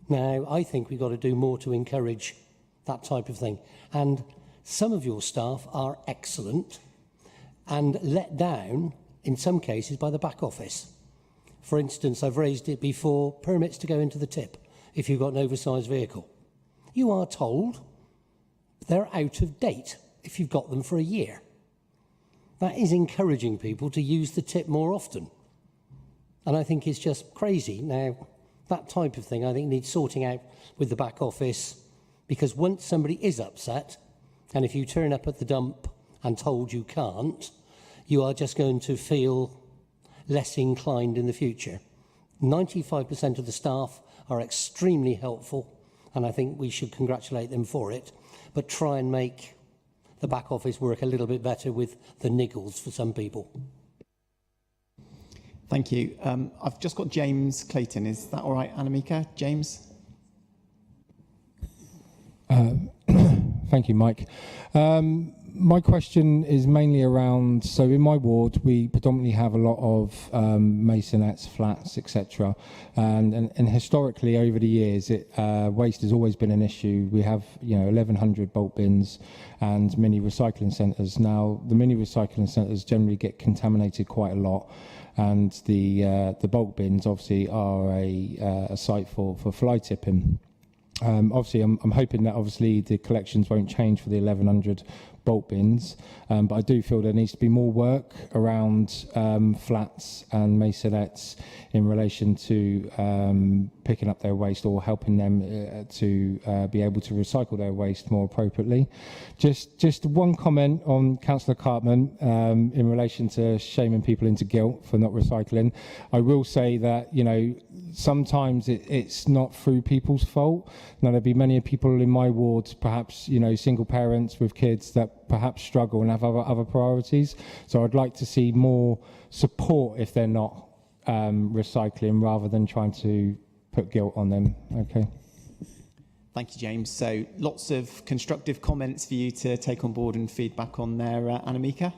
S12: Now, I think we've got to do more to encourage that type of thing. And some of your staff are excellent and let down, in some cases, by the back office. For instance, I've raised it before, permits to go into the tip if you've got an oversized vehicle. You are told they're out of date if you've got them for a year. That is encouraging people to use the tip more often. And I think it's just crazy. Now, that type of thing I think needs sorting out with the back office, because once somebody is upset, and if you turn up at the dump and told you can't, you are just going to feel less inclined in the future. 95% of the staff are extremely helpful, and I think we should congratulate them for it, but try and make the back office work a little bit better with the niggles for some people.
S1: Thank you. I've just got James Clayton. Is that all right, Annemieke? James?
S13: Thank you, Mike. My question is mainly around, so in my ward, we predominantly have a lot of masonettes, flats, etc. And historically, over the years, waste has always been an issue. We have, 1,100 bulk bins and mini recycling centres. Now, the mini recycling centres generally get contaminated quite a lot. And the bulk bins, obviously, are a site for fly tipping. Obviously, I'm hoping that obviously the collections won't change for the 1,100 bulk bins, but I do feel there needs to be more work around flats and masonettes in relation to picking up their waste or helping them to be able to recycle their waste more appropriately. Just one comment on Councillor Cartman in relation to shaming people into guilt for not recycling. I will say that, sometimes it's not through people's fault. Now, there'll be many people in my ward, perhaps, single parents with kids that perhaps struggle and have other priorities. So I'd like to see more support if they're not recycling rather than trying to put guilt on them. Okay.
S1: Thank you, James. So lots of constructive comments for you to take on board and feedback on there, Annemieke.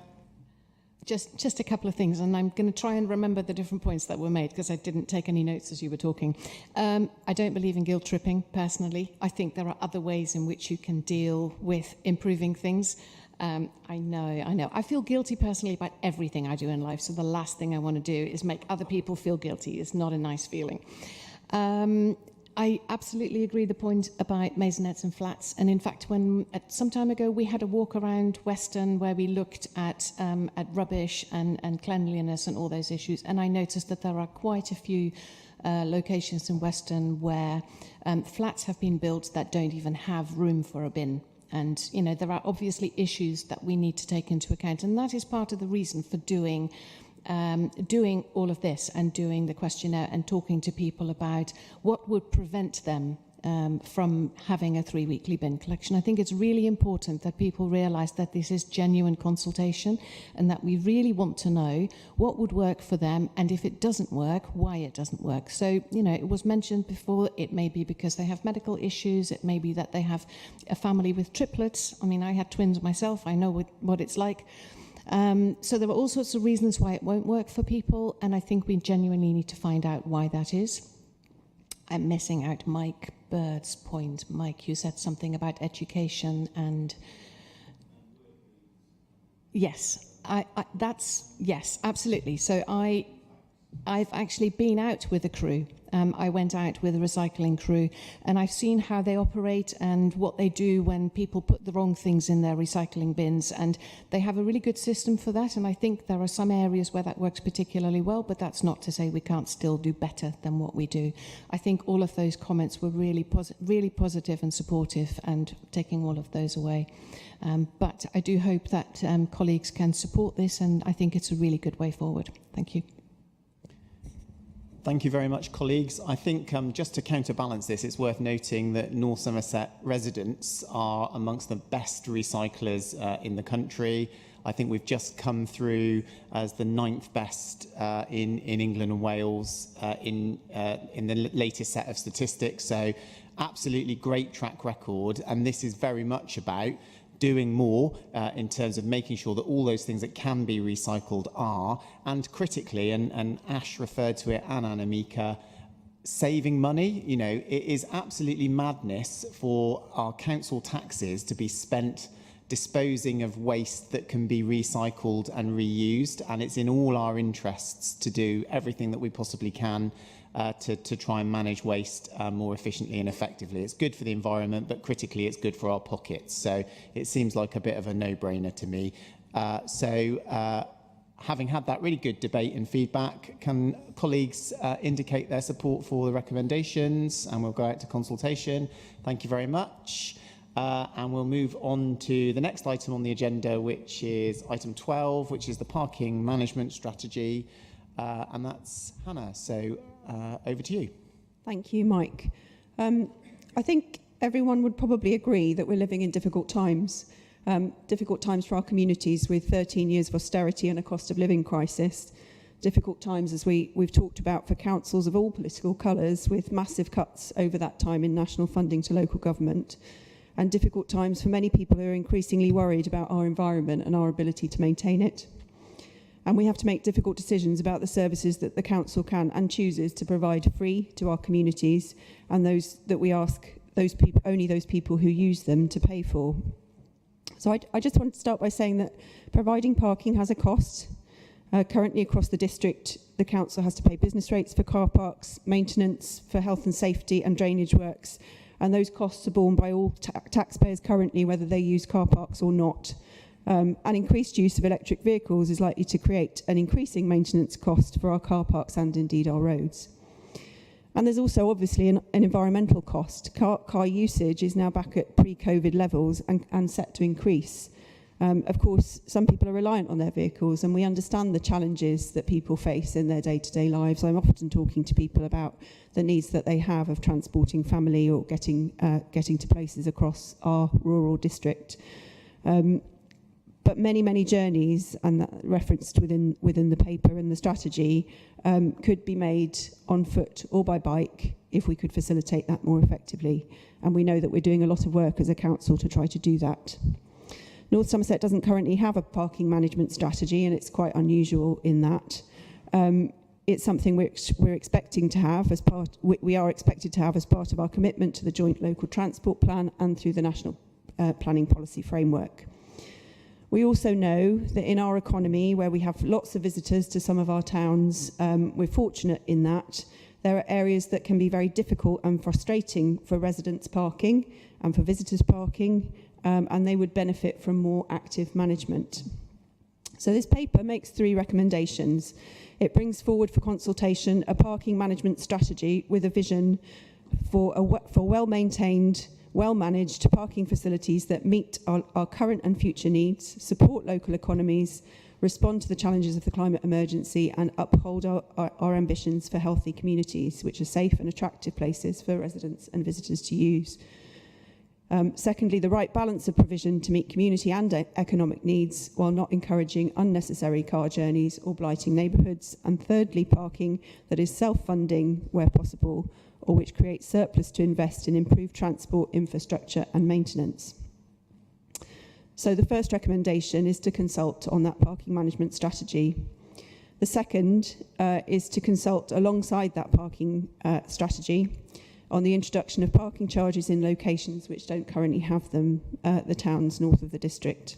S10: Just a couple of things, and I'm going to try and remember the different points that were made because I didn't take any notes as you were talking. I don't believe in guilt tripping, personally. I think there are other ways in which you can deal with improving things. I know. I feel guilty personally about everything I do in life, so the last thing I want to do is make other people feel guilty. It's not a nice feeling. I absolutely agree the point about maisonettes and flats. And in fact, some time ago, we had a walk around Weston where we looked at rubbish and cleanliness and all those issues. And I noticed that there are quite a few locations in Weston where flats have been built that don't even have room for a bin. And, you know, there are obviously issues that we need to take into account. And that is part of the reason for doing all of this and doing the questionnaire and talking to people about what would prevent them from having a 3-weekly bin collection. I think it's really important that people realise that this is genuine consultation and that we really want to know what would work for them, and if it doesn't work, why it doesn't work. So, you know, it was mentioned before, it may be because they have medical issues, it may be that they have a family with triplets. I mean, I had twins myself, I know what it's like. So there are all sorts of reasons why it won't work for people, and I think we genuinely need to find out why that is. I'm missing out Mike Bird's point. Mike, you said something about education and... Yes, yes, absolutely. So I've actually been out with a crew. I went out with a recycling crew and I've seen how they operate and what they do when people put the wrong things in their recycling bins, and they have a really good system for that, and I think there are some areas where that works particularly well, but that's not to say we can't still do better than what we do. I think all of those comments were really positive and supportive, and taking all of those away. But I do hope that colleagues can support this, and I think it's a really good way forward. Thank you.
S1: Thank you very much, colleagues. I think just to counterbalance this, it's worth noting that North Somerset residents are amongst the best recyclers in the country. I think we've just come through as the 9th best in England and Wales in the latest set of statistics. So absolutely great track record. And this is very much about doing more in terms of making sure that all those things that can be recycled are, and critically, and Ash referred to it, and Anamika, saving money. You know, it is absolutely madness for our council taxes to be spent disposing of waste that can be recycled and reused, and it's in all our interests to do everything that we possibly can to try and manage waste more efficiently and effectively. It's good for the environment, but critically it's good for our pockets. So it seems like a bit of a no-brainer to me. Having had that really good debate and feedback, can colleagues indicate their support for the recommendations, and we'll go out to consultation. Thank you very much. And we'll move on to the next item on the agenda, which is item 12, which is the parking management strategy. And that's Hannah. So over to you.
S14: Thank you, Mike. I think everyone would probably agree that we're living in difficult times for our communities, with 13 years of austerity and a cost of living crisis. Difficult times, as we've talked about, for councils of all political colours, with massive cuts over that time in national funding to local government. And difficult times for many people who are increasingly worried about our environment and our ability to maintain it. And we have to make difficult decisions about the services that the council can and chooses to provide free to our communities, and those that we ask only those people who use them to pay for. So I just want to start by saying that providing parking has a cost. Currently across the district, the council has to pay business rates for car parks, maintenance for health and safety and drainage works, and those costs are borne by all taxpayers currently, whether they use car parks or not. An increased use of electric vehicles is likely to create an increasing maintenance cost for our car parks and indeed our roads. And there's also obviously an environmental cost. Car usage is now back at pre-COVID levels and set to increase. Of course, some people are reliant on their vehicles, and we understand the challenges that people face in their day-to-day lives. I'm often talking to people about the needs that they have of transporting family or getting to places across our rural district. But many journeys, and that referenced within the paper and the strategy, could be made on foot or by bike if we could facilitate that more effectively. And we know that we're doing a lot of work as a council to try to do that. North Somerset doesn't currently have a parking management strategy, and it's quite unusual in that. It's something we're expecting to have as part. We are expected to have as part of our commitment to the Joint Local Transport Plan and through the National Planning Policy Framework. We also know that in our economy, where we have lots of visitors to some of our towns, we're fortunate in that there are areas that can be very difficult and frustrating for residents parking and for visitors parking, and they would benefit from more active management. So this paper makes 3 recommendations. It brings forward for consultation a parking management strategy with a vision for well-maintained, well-managed parking facilities that meet our current and future needs, support local economies, respond to the challenges of the climate emergency, and uphold our ambitions for healthy communities, which are safe and attractive places for residents and visitors to use. Secondly, the right balance of provision to meet community and economic needs while not encouraging unnecessary car journeys or blighting neighbourhoods. And thirdly, parking that is self-funding where possible, or which creates surplus to invest in improved transport infrastructure and maintenance. So the first recommendation is to consult on that parking management strategy. The second is to consult alongside that parking strategy on the introduction of parking charges in locations which don't currently have them, the towns north of the district.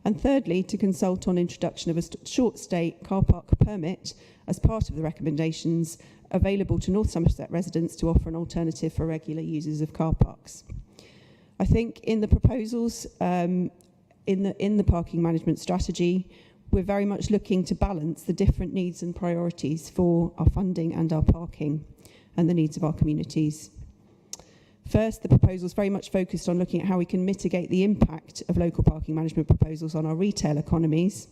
S14: And thirdly, to consult on introduction of a short stay car park permit as part of the recommendations available to North Somerset residents to offer an alternative for regular users of car parks. I think in the proposals in the parking management strategy, we're very much looking to balance the different needs and priorities for our funding and our parking and the needs of our communities. First, the proposal is very much focused on looking at how we can mitigate the impact of local parking management proposals on our retail economies,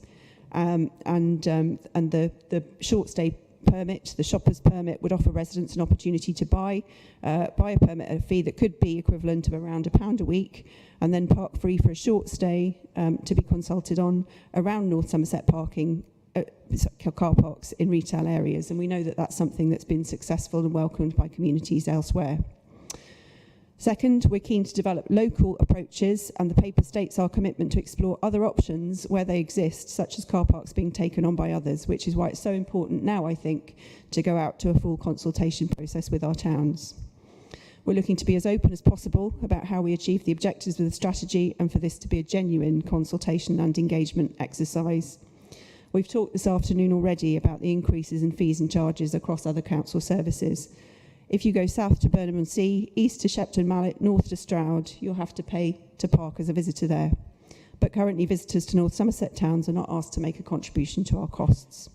S14: and the short stay permit, the shopper's permit, would offer residents an opportunity to buy a permit at a fee that could be equivalent of around £1 a week, and then park free for a short stay to be consulted on around North Somerset parking car parks in retail areas. And we know that that's something that's been successful and welcomed by communities elsewhere. Second, we're keen to develop local approaches, and the paper states our commitment to explore other options where they exist, such as car parks being taken on by others, which is why it's so important now, I think, to go out to a full consultation process with our towns. We're looking to be as open as possible about how we achieve the objectives of the strategy, and for this to be a genuine consultation and engagement exercise. We've talked this afternoon already about the increases in fees and charges across other council services. If you go south to Burnham-on-Sea, east to Shepton Mallet, north to Stroud, you'll have to pay to park as a visitor there. But currently visitors to North Somerset towns are not asked to make a contribution to our costs.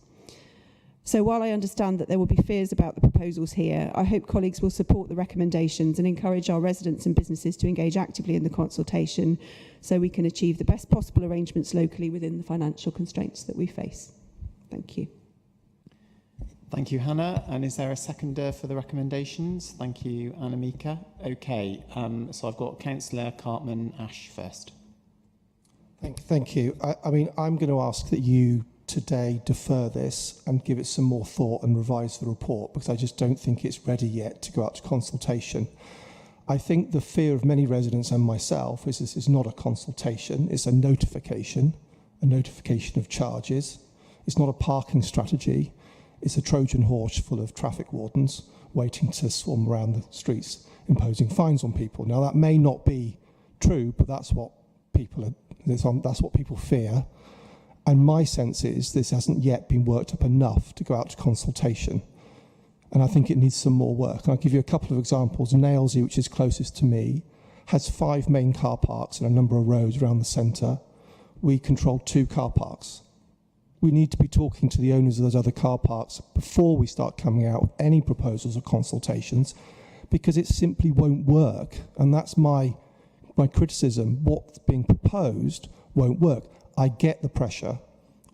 S14: So while I understand that there will be fears about the proposals here, I hope colleagues will support the recommendations and encourage our residents and businesses to engage actively in the consultation so we can achieve the best possible arrangements locally within the financial constraints that we face. Thank you.
S1: Thank you, Hannah. And is there a seconder for the recommendations? Thank you, Anamika. Okay, so I've got Councillor Cartman-Ash first.
S4: Thank you. I mean, I'm going to ask that you today defer this and give it some more thought and revise the report, because I just don't think it's ready yet to go out to consultation. I think the fear of many residents and myself is this is not a consultation, it's a notification of charges. It's not a parking strategy. It's a Trojan horse full of traffic wardens waiting to swarm around the streets imposing fines on people. Now, that may not be true, but that's what people fear. And my sense is this hasn't yet been worked up enough to go out to consultation. And I think it needs some more work. And I'll give you a couple of examples. Nailsea, which is closest to me, has 5 main car parks and a number of roads around the centre. We control 2 car parks. We need to be talking to the owners of those other car parks before we start coming out with any proposals or consultations, because it simply won't work. And that's my criticism. What's being proposed won't work. I get the pressure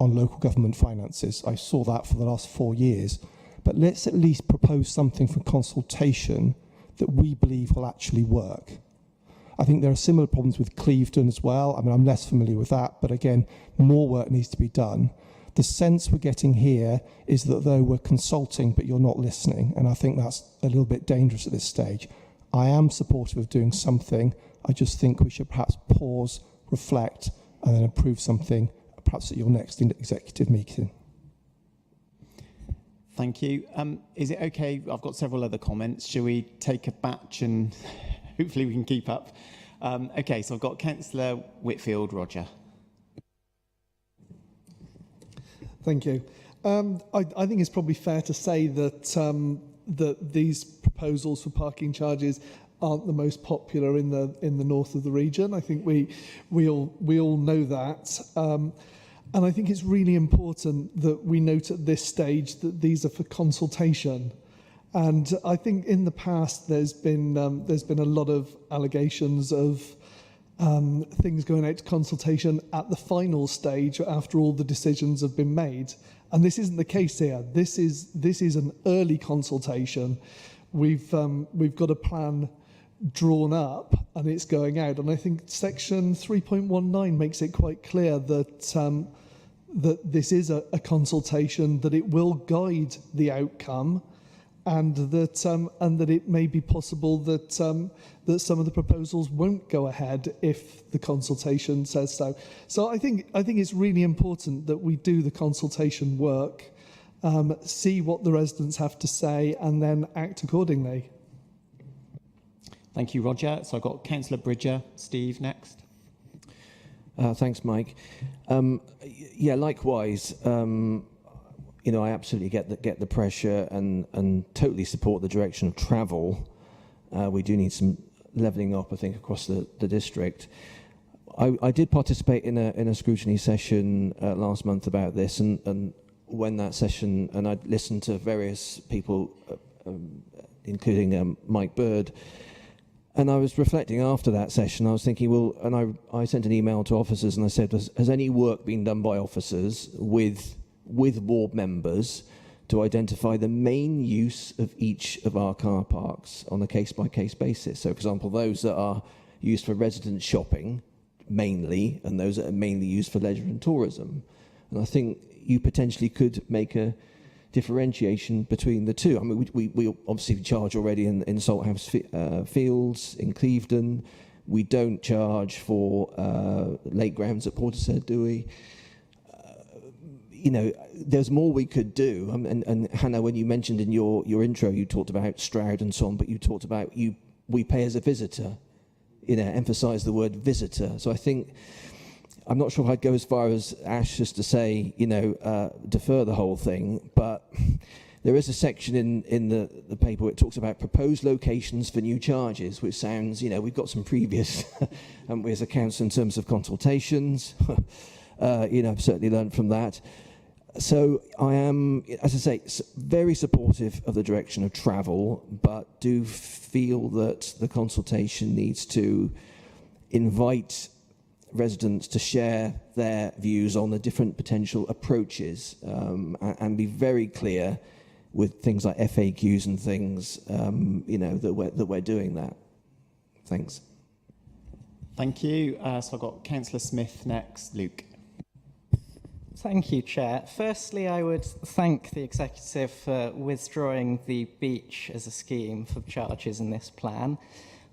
S4: on local government finances. I saw that for the last 4 years. But let's at least propose something for consultation that we believe will actually work. I think there are similar problems with Clevedon as well. I mean, I'm less familiar with that, but again, more work needs to be done. The sense we're getting here is that though we're consulting, but you're not listening, and I think that's a little bit dangerous at this stage. I am supportive of doing something. I just think we should perhaps pause, reflect, and then approve something, perhaps at your next executive meeting.
S1: Thank you. Is it okay? I've got several other comments. Shall we take a batch and hopefully we can keep up? Okay, so I've got Councillor Whitfield, Roger.
S15: Thank you. I think it's probably fair to say that that these proposals for parking charges aren't the most popular in the north of the region. I think we all know that. And I think it's really important that we note at this stage that these are for consultation. And I think in the past there's been a lot of allegations of things going out to consultation at the final stage after all the decisions have been made. And this isn't the case here. This is an early consultation. We've got a plan drawn up and it's going out. And I think section 3.19 makes it quite clear that that this is a consultation, that it will guide the outcome, and that it may be possible that that some of the proposals won't go ahead if the consultation says so. So I think it's really important that we do the consultation work, see what the residents have to say, and then act accordingly.
S1: Thank you, Roger. So I've got Councillor Bridger. Steve, next.
S6: Thanks, Mike. Yeah, likewise. You know, I absolutely get the pressure and totally support the direction of travel. We do need some levelling up, I think, across the district. I did participate in a scrutiny session last month about this, and when that session, and I listened to various people, including Mike Bird, and I was reflecting after that session. I was thinking, well, and I sent an email to officers and I said, has any work been done by officers with ward members to identify the main use of each of our car parks on a case-by-case basis? So, for example, those that are used for resident shopping, mainly, and those that are mainly used for leisure and tourism. And I think you potentially could make a differentiation between the two. I mean, we obviously charge already in Salthouse Fields, in Clevedon. We don't charge for lake grounds at Portishead, do we? You know, there's more we could do. And Hannah, when you mentioned in your intro, you talked about Stroud and so on, but you talked about we pay as a visitor. You know, emphasise the word visitor. So I think, I'm not sure if I'd go as far as Ash just to say, you know, defer the whole thing, but there is a section in the paper where it talks about proposed locations for new charges, which sounds, you know, we've got some previous, haven't we, as a council in terms of consultations. You know, I've certainly learned from that. So I am, as I say, very supportive of the direction of travel, but do feel that the consultation needs to invite residents to share their views on the different potential approaches, and be very clear with things like FAQs and things, you know, that we're doing that. Thanks.
S1: Thank you. So I've got Councillor Smith next. Luke.
S16: Thank you, Chair. Firstly, I would thank the Executive for withdrawing the beach as a scheme for charges in this plan.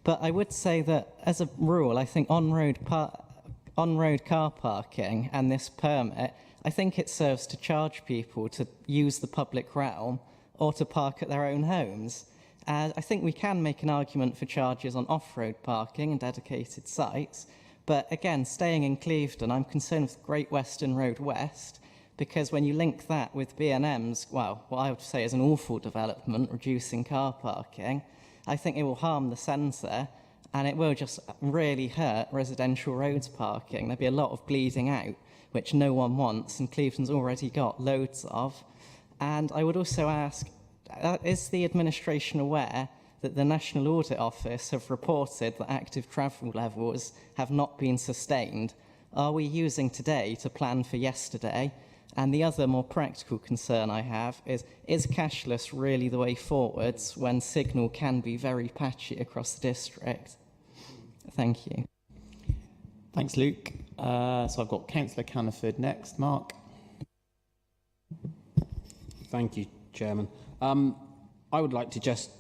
S16: But I would say that, as a rule, I think on-road car parking and this permit, I think it serves to charge people to use the public realm or to park at their own homes. I think we can make an argument for charges on off-road parking and dedicated sites. But again, staying in Clevedon, I'm concerned with Great Western Road West, because when you link that with B&M's, well, what I would say is an awful development, reducing car parking, I think it will harm the centre, and it will just really hurt residential roads parking. There'll be a lot of bleeding out, which no one wants, and Clevedon's already got loads of. And I would also ask, is the administration aware that the National Audit Office have reported that active travel levels have not been sustained? Are we using today to plan for yesterday? And the other more practical concern I have is cashless really the way forwards when signal can be very patchy across the district? Thank you.
S1: Thanks, Luke. So I've got Councillor Caniford next. Mark.
S7: Thank you, Chairman. I would like to just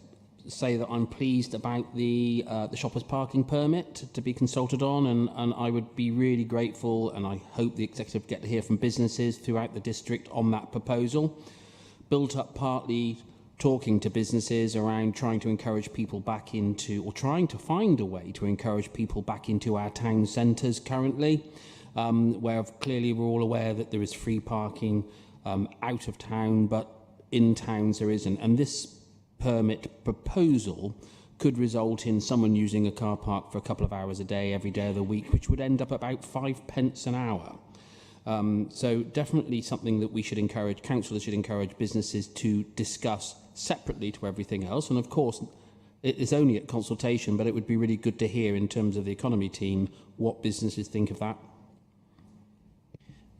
S7: say that I'm pleased about the shoppers parking permit to be consulted on, and I would be really grateful, and I hope the Executive get to hear from businesses throughout the district on that proposal. Built up partly talking to businesses around trying to encourage people back into, or trying to find a way to encourage people back into our town centres currently, where clearly we're all aware that there is free parking out of town, but in towns there isn't. And this permit proposal could result in someone using a car park for a couple of hours a day, every day of the week, which would end up about 5 pence an hour. So definitely something that we should encourage, councillors should encourage businesses to discuss separately to everything else. And of course, it is only at consultation, but it would be really good to hear in terms of the economy team what businesses think of that.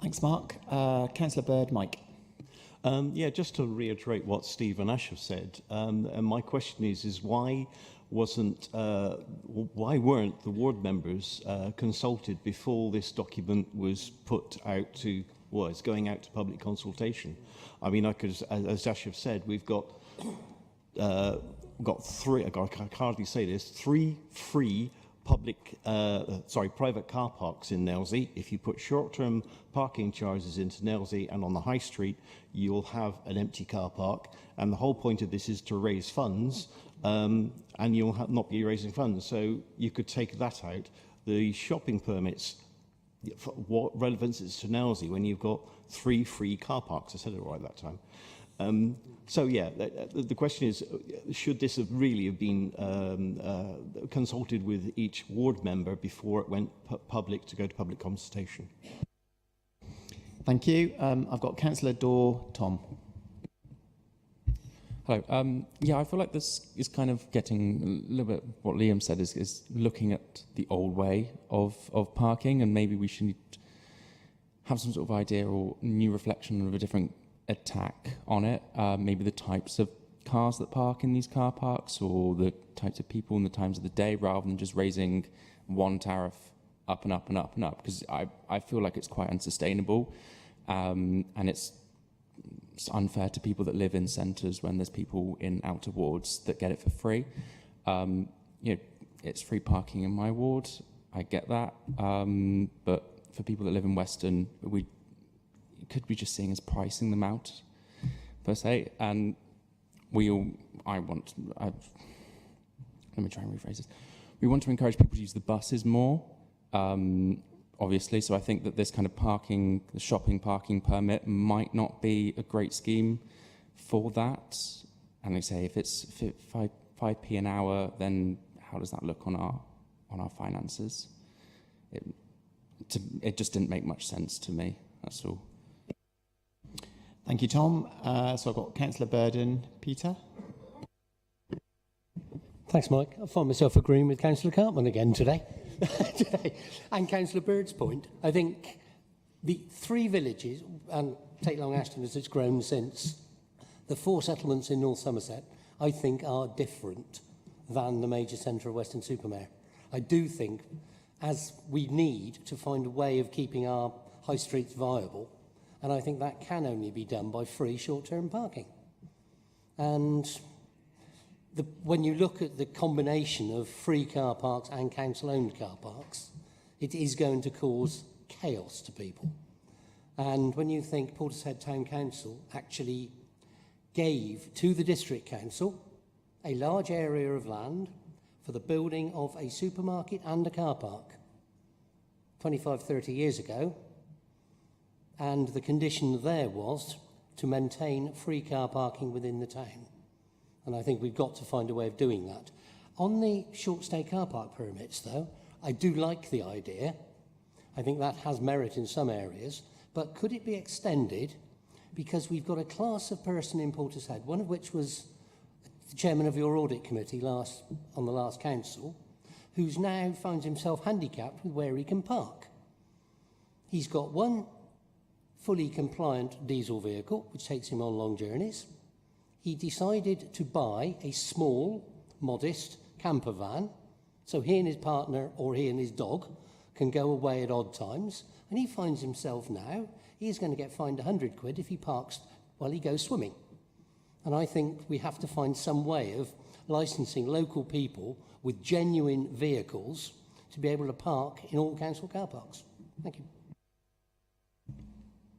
S1: Thanks, Mark. Councillor Bird, Mike.
S11: Yeah, just to reiterate what Steve and Ash have said, and my question is why weren't the ward members consulted before this document was put out to, was going out to public consultation? I mean, as Ash have said, we've got three, I can hardly say this, 3 free private car parks in Nelsey. If you put short-term parking charges into Nelsey and on the high street, you'll have an empty car park. And the whole point of this is to raise funds, and you'll not be raising funds. So you could take that out. The shopping permits, what relevance is to Nelsey when you've got 3 free car parks? I said it right that time. So yeah, the question is, should this have really have been consulted with each ward member before it went public to go to public consultation?
S1: Thank you. I've got Councillor Dorr, Tom.
S17: Hello. Yeah, I feel like this is kind of getting a little bit what Liam said is looking at the old way of parking, and maybe we should have some sort of idea or new reflection of a different attack on it. Maybe the types of cars that park in these car parks, or the types of people and the times of the day, rather than just raising one tariff up and up and up and up, because I feel like it's quite unsustainable, and it's unfair to people that live in centres when there's people in outer wards that get it for free. You know, it's free parking in my ward, I get that, but for people that live in Western, could be just seeing as pricing them out per se, and let me try and rephrase this. We want to encourage people to use the buses more, obviously, so I think that this kind of parking, the shopping parking permit might not be a great scheme for that. And they say if it's 5p an hour, then how does that look on our finances? It just didn't make much sense to me, that's all.
S1: Thank you, Tom. So I've got Councillor Burden. Peter?
S12: Thanks, Mike. I find myself agreeing with Councillor Cartman again today. And Councillor Bird's point. I think the 3 villages, and take Long Ashton as it's grown since, the 4 settlements in North Somerset, I think are different than the major centre of Weston-super-Mare. I do think, as we need to find a way of keeping our high streets viable, and I think that can only be done by free short-term parking. And when you look at the combination of free car parks and council-owned car parks, it is going to cause chaos to people. And when you think Portishead Town Council actually gave to the District Council a large area of land for the building of a supermarket and a car park 25, 30 years ago, and the condition there was to maintain free car parking within the town. And I think we've got to find a way of doing that. On the short stay car park permits, though, I do like the idea. I think that has merit in some areas, but could it be extended? Because we've got a class of person in Portishead, one of which was the chairman of your audit committee on the last council, who's now finds himself handicapped with where he can park. He's got one fully compliant diesel vehicle, which takes him on long journeys. He decided to buy a small, modest camper van, so he and his partner or he and his dog can go away at odd times, and he finds himself now, he's going to get fined 100 quid if he parks while he goes swimming. And I think we have to find some way of licensing local people with genuine vehicles to be able to park in all council car parks. Thank you.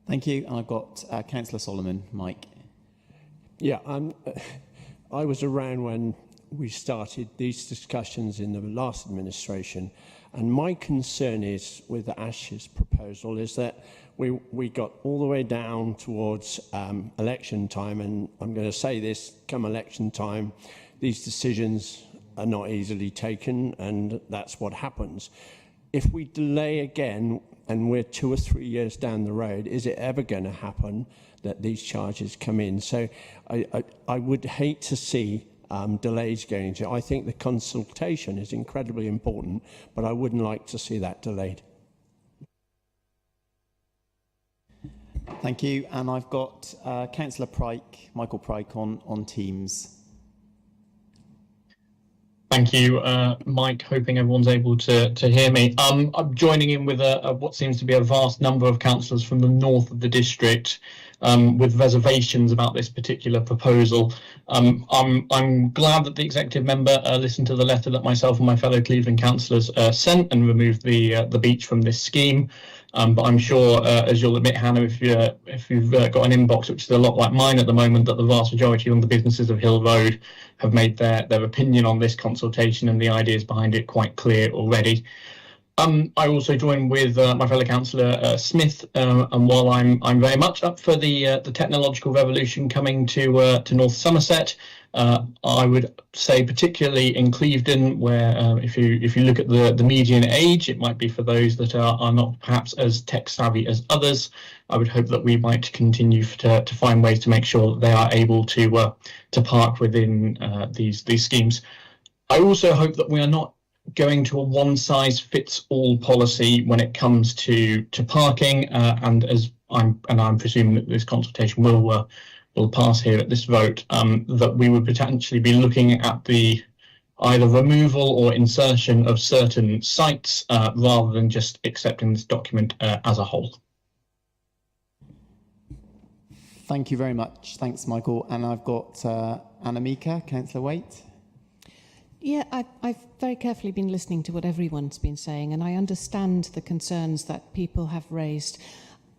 S1: Thank you. And I've got Councillor Solomon. Mike?
S8: Yeah, I was around when we started these discussions in the last administration, and my concern is with Ash's proposal is that we got all the way down towards election time, and I'm going to say this, come election time, these decisions are not easily taken, and that's what happens. if we delay again and we're 2 or 3 years down the road, is it ever going to happen that these charges come in? So I would hate to see delays going into it. I think the consultation is incredibly important, but I wouldn't like to see that delayed.
S1: Thank you. And I've got Councillor Pryke, Michael Pryke on Teams.
S18: Thank you, Mike. Hoping everyone's able to hear me. I'm joining in with what seems to be a vast number of councillors from the north of the district with reservations about this particular proposal. I'm glad that the executive member listened to the letter that myself and my fellow Cleveland councillors sent and removed the beach from this scheme. But I'm sure, as you'll admit, Hannah, if you've got an inbox which is a lot like mine at the moment, that the vast majority of the businesses of Hill Road have made their opinion on this consultation and the ideas behind it quite clear already. I also join with my fellow councillor Smith, and while I'm very much up for the technological revolution coming to North Somerset, I would say particularly in Clevedon, where if you look at the median age, it might be for those that are not perhaps as tech savvy as others. I would hope that we might continue to find ways to make sure that they are able to park within these schemes. I also hope that we are not going to a one-size-fits-all policy when it comes to parking, and I'm presuming that this consultation will pass here at this vote, that we would potentially be looking at the either removal or insertion of certain sites rather than just accepting this document as a whole.
S1: Thank you very much. Thanks, Michael. And I've got Annemieke, Councillor Waite.
S10: Yeah, I've very carefully been listening to what everyone's been saying, and I understand the concerns that people have raised.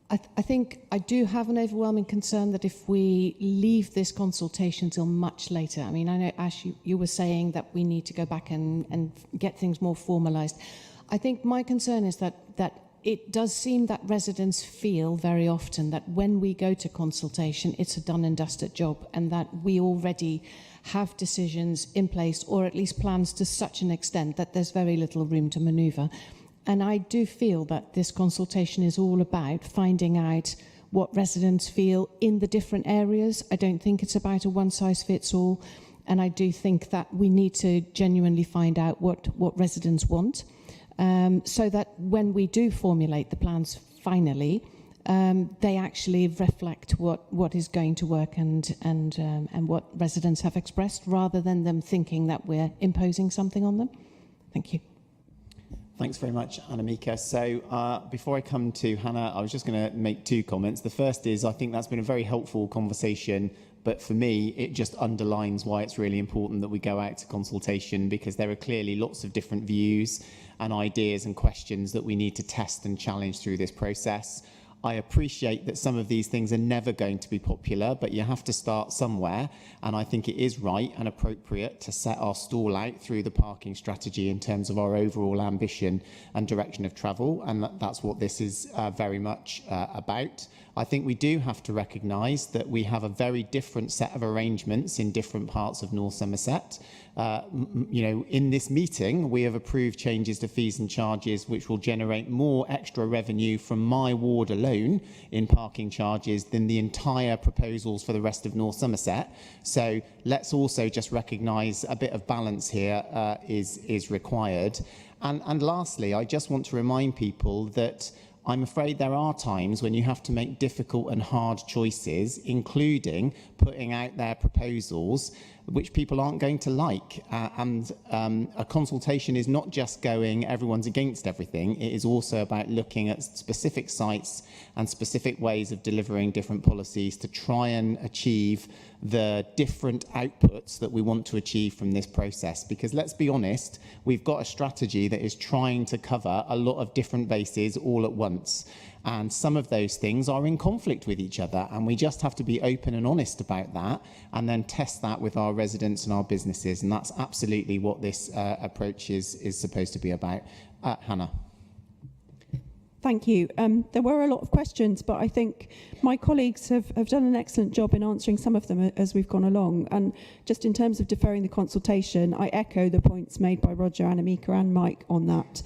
S10: I think I do have an overwhelming concern that if we leave this consultation till much later, I mean, I know, Ash, you were saying that we need to go back and get things more formalised. I think my concern is that it does seem that residents feel very often that when we go to consultation, it's a done and dusted job, and that we already have decisions in place, or at least plans to such an extent that there's very little room to manoeuvre. And I do feel that this consultation is all about finding out what residents feel in the different areas. I don't think it's about a one-size-fits-all, and I do think that we need to genuinely find out what residents want, so that when we do formulate the plans finally, they actually reflect what is going to work and what residents have expressed, rather than them thinking that we're imposing something on them. Thank you.
S1: Thanks very much, Annemieke. So before I come to Hannah, I was just going to make two comments. The first is I think that's been a very helpful conversation, but for me, it just underlines why it's really important that we go out to consultation, because there are clearly lots of different views and ideas and questions that we need to test and challenge through this process. I appreciate that some of these things are never going to be popular, but you have to start somewhere. And I think it is right and appropriate to set our stall out through the parking strategy in terms of our overall ambition and direction of travel. And that's what this is very much about. I think we do have to recognise that we have a very different set of arrangements in different parts of North Somerset. In this meeting, we have approved changes to fees and charges which will generate more extra revenue from my ward alone in parking charges than the entire proposals for the rest of North Somerset. So let's also just recognise a bit of balance here is required. And lastly, I just want to remind people that I'm afraid there are times when you have to make difficult and hard choices, including putting out their proposals which people aren't going to like. A consultation is not just going, everyone's against everything. It is also about looking at specific sites and specific ways of delivering different policies to try and achieve the different outputs that we want to achieve from this process. Because let's be honest, we've got a strategy that is trying to cover a lot of different bases all at once. And some of those things are in conflict with each other, and we just have to be open and honest about that and then test that with our residents and our businesses. And that's absolutely what this approach is supposed to be about. Hannah.
S14: Thank you. There were a lot of questions, but I think my colleagues have done an excellent job in answering some of them as we've gone along. And just in terms of deferring the consultation, I echo the points made by Roger, Annemieke and Mike on that.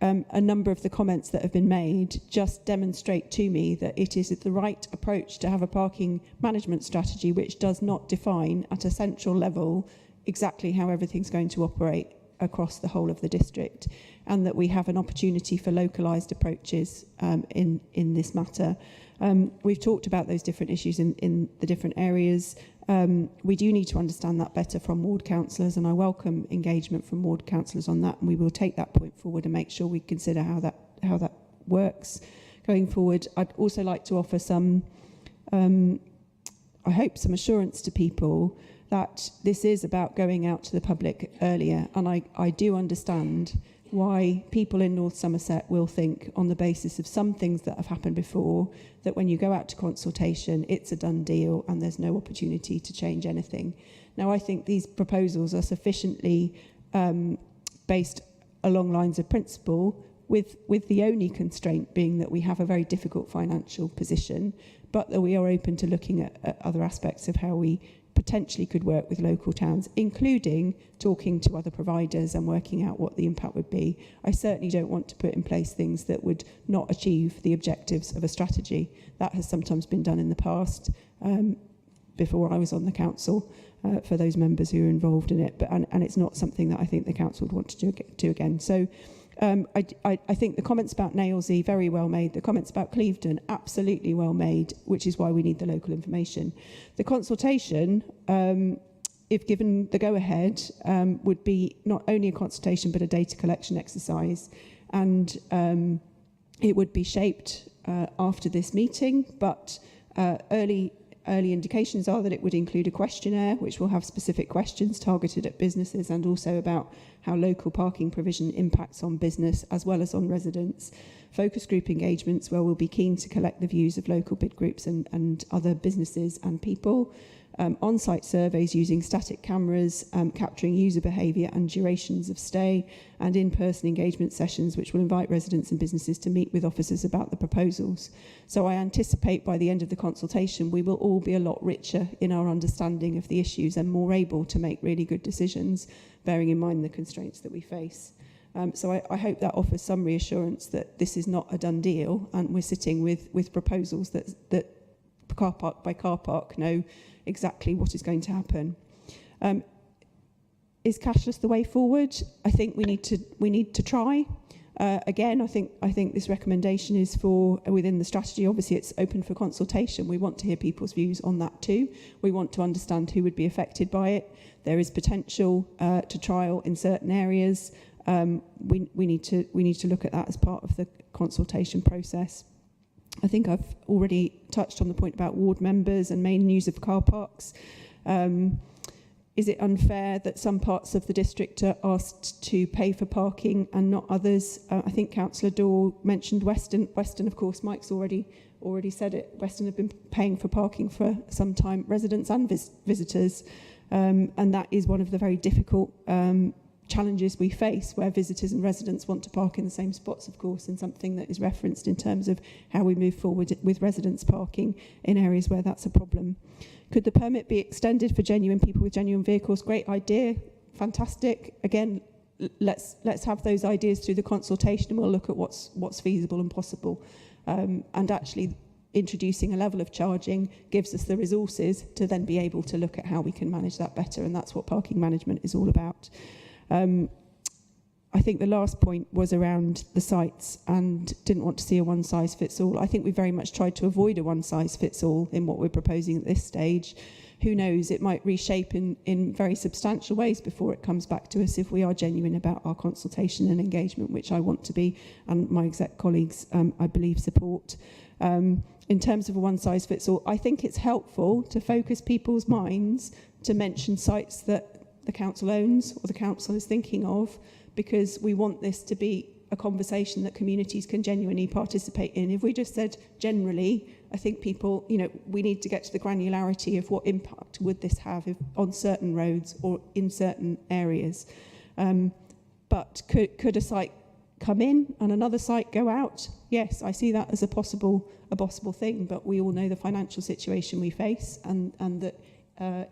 S14: a number of the comments that have been made just demonstrate to me that it is the right approach to have a parking management strategy which does not define at a central level exactly how everything's going to operate across the whole of the district, and that we have an opportunity for localised approaches in this matter. We've talked about those different issues in the different areas. We do need to understand that better from ward councillors, and I welcome engagement from ward councillors on that, and we will take that point forward and make sure we consider how that works going forward. I'd also like to offer some, I hope, some assurance to people that this is about going out to the public earlier, and I do understand why people in North Somerset will think, on the basis of some things that have happened before, that when you go out to consultation, it's a done deal and there's no opportunity to change anything. Now, I think these proposals are sufficiently based along lines of principle, with the only constraint being that we have a very difficult financial position, but that we are open to looking at other aspects of how we potentially could work with local towns, including talking to other providers and working out what the impact would be. I certainly don't want to put in place things that would not achieve the objectives of a strategy. That has sometimes been done in the past, before I was on the council, for those members who are involved in it, and it's not something that I think the council would want to do again. So I think the comments about Nailsea, very well made. The comments about Clevedon, absolutely well made, which is why we need the local information. The consultation, if given the go-ahead, would be not only a consultation but a data collection exercise. And it would be shaped after this meeting, but early indications are that it would include a questionnaire which will have specific questions targeted at businesses and also about how local parking provision impacts on business as well as on residents. Focus group engagements where we'll be keen to collect the views of local bid groups and other businesses and people. On-site surveys using static cameras, capturing user behaviour and durations of stay, and in-person engagement sessions which will invite residents and businesses to meet with officers about the proposals. So I anticipate by the end of the consultation we will all be a lot richer in our understanding of the issues and more able to make really good decisions, bearing in mind the constraints that we face. So I hope that offers some reassurance that this is not a done deal, and we're sitting with proposals that car park by car park know exactly what is going to happen. Is cashless the way forward? I think we need to try. Again, I think this recommendation is for within the strategy. Obviously, it's open for consultation. We want to hear people's views on that too. We want to understand who would be affected by it. There is potential to trial in certain areas. We need to look at that as part of the consultation process. I think I've already touched on the point about ward members and main use of car parks. Is it unfair that some parts of the district are asked to pay for parking and not others? I think Councillor Daw mentioned Weston. Weston, of course, Mike's already said it. Weston have been paying for parking for some time, residents and visitors. And that is one of the very difficult challenges we face, where visitors and residents want to park in the same spots, of course, and something that is referenced in terms of how we move forward with residents parking in areas where that's a problem. Could the permit be extended for genuine people with genuine vehicles? Great idea, fantastic. Again, let's have those ideas through the consultation, and we'll look at what's feasible and possible. And actually introducing a level of charging gives us the resources to then be able to look at how we can manage that better, and that's what parking management is all about. I think the last point was around the sites, and didn't want to see a one-size-fits-all. I think we very much tried to avoid a one-size-fits-all in what we're proposing at this stage. Who knows, it might reshape in very substantial ways before it comes back to us if we are genuine about our consultation and engagement, which I want to be, and my exec colleagues, I believe, support. In terms of a one-size-fits-all, I think it's helpful to focus people's minds to mention sites that the council owns or the council is thinking of, because we want this to be a conversation that communities can genuinely participate in. If we just said generally, I think people, we need to get to the granularity of what impact would this have on certain roads or in certain areas. But could a site come in and another site go out? Yes, I see that as a possible thing, but we all know the financial situation we face, and that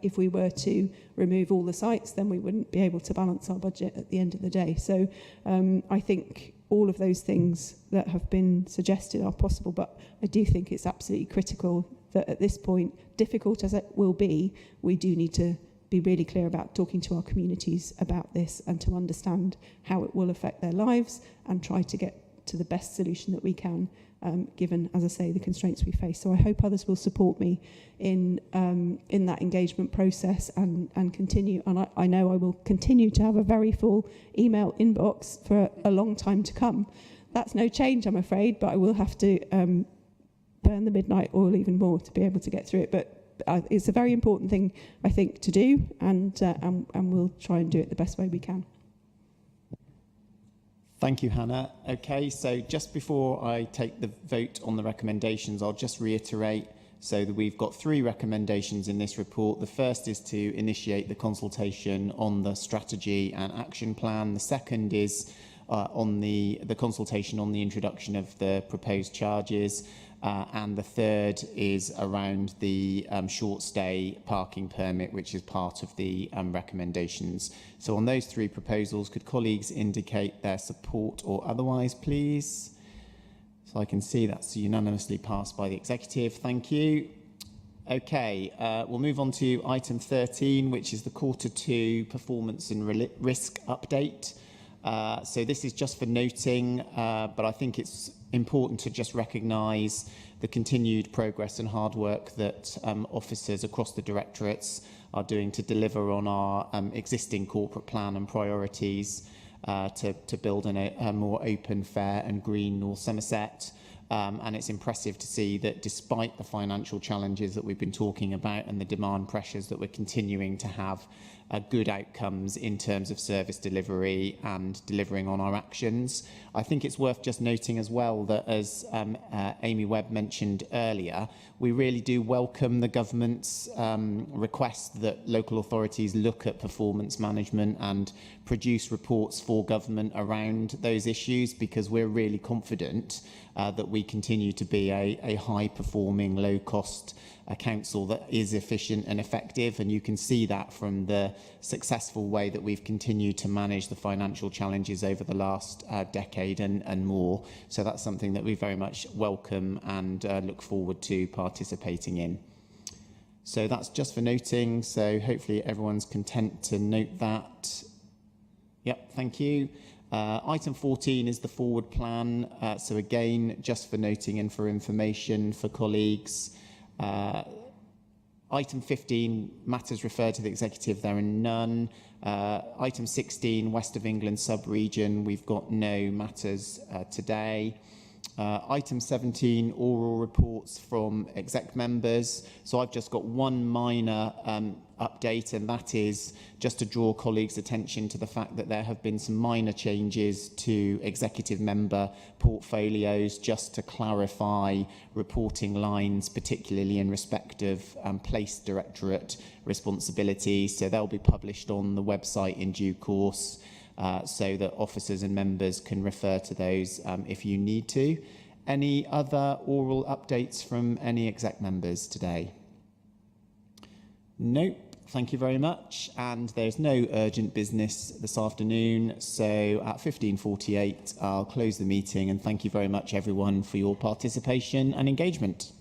S14: if we were to remove all the sites, then we wouldn't be able to balance our budget at the end of the day. So I think all of those things that have been suggested are possible, but I do think it's absolutely critical that at this point, difficult as it will be, we do need to be really clear about talking to our communities about this and to understand how it will affect their lives and try to get to the best solution that we can, given, as I say, the constraints we face. So I hope others will support me in that engagement process and continue. And I know I will continue to have a very full email inbox for a long time to come. That's no change, I'm afraid, but I will have to burn the midnight oil even more to be able to get through it. But it's a very important thing, I think, to do, and we'll try and do it the best way we can.
S1: Thank you, Hannah. Okay, so just before I take the vote on the recommendations, I'll just reiterate so that we've got 3 recommendations in this report. The first is to initiate the consultation on the strategy and action plan. The second is on the consultation on the introduction of the proposed charges. And the third is around the short stay parking permit, which is part of the recommendations. So on those 3 proposals, could colleagues indicate their support or otherwise, please? So I can see that's unanimously passed by the executive. Thank you. Okay, we'll move on to item 13, which is the Q2 performance and risk update. So this is just for noting, but I think it's important to just recognise the continued progress and hard work that officers across the directorates are doing to deliver on our existing corporate plan and priorities to build a more open, fair and green North Somerset. And it's impressive to see that despite the financial challenges that we've been talking about and the demand pressures that we're continuing to have good outcomes in terms of service delivery and delivering on our actions. I think it's worth just noting as well that, as Amy Webb mentioned earlier, we really do welcome the government's request that local authorities look at performance management and produce reports for government around those issues, because we're really confident that we continue to be a high-performing, low-cost council that is efficient and effective, and you can see that from the successful way that we've continued to manage the financial challenges over the last decade and more. So that's something that we very much welcome and look forward to participating in. So that's just for noting, so hopefully everyone's content to note that. Yep, thank you. Item 14 is the forward plan. So again, just for noting and for information for colleagues. Item 15, matters referred to the executive, there are none. Item 16, West of England sub-region, we've got no matters today. Item 17, oral reports from exec members. So I've just got one minor update, and that is just to draw colleagues' attention to the fact that there have been some minor changes to executive member portfolios, just to clarify reporting lines, particularly in respect of place directorate responsibilities. So they'll be published on the website in due course, so that officers and members can refer to those if you need to. Any other oral updates from any exec members today? Nope. Thank you very much. And there's no urgent business this afternoon. So at 15:48, I'll close the meeting, and thank you very much, everyone, for your participation and engagement.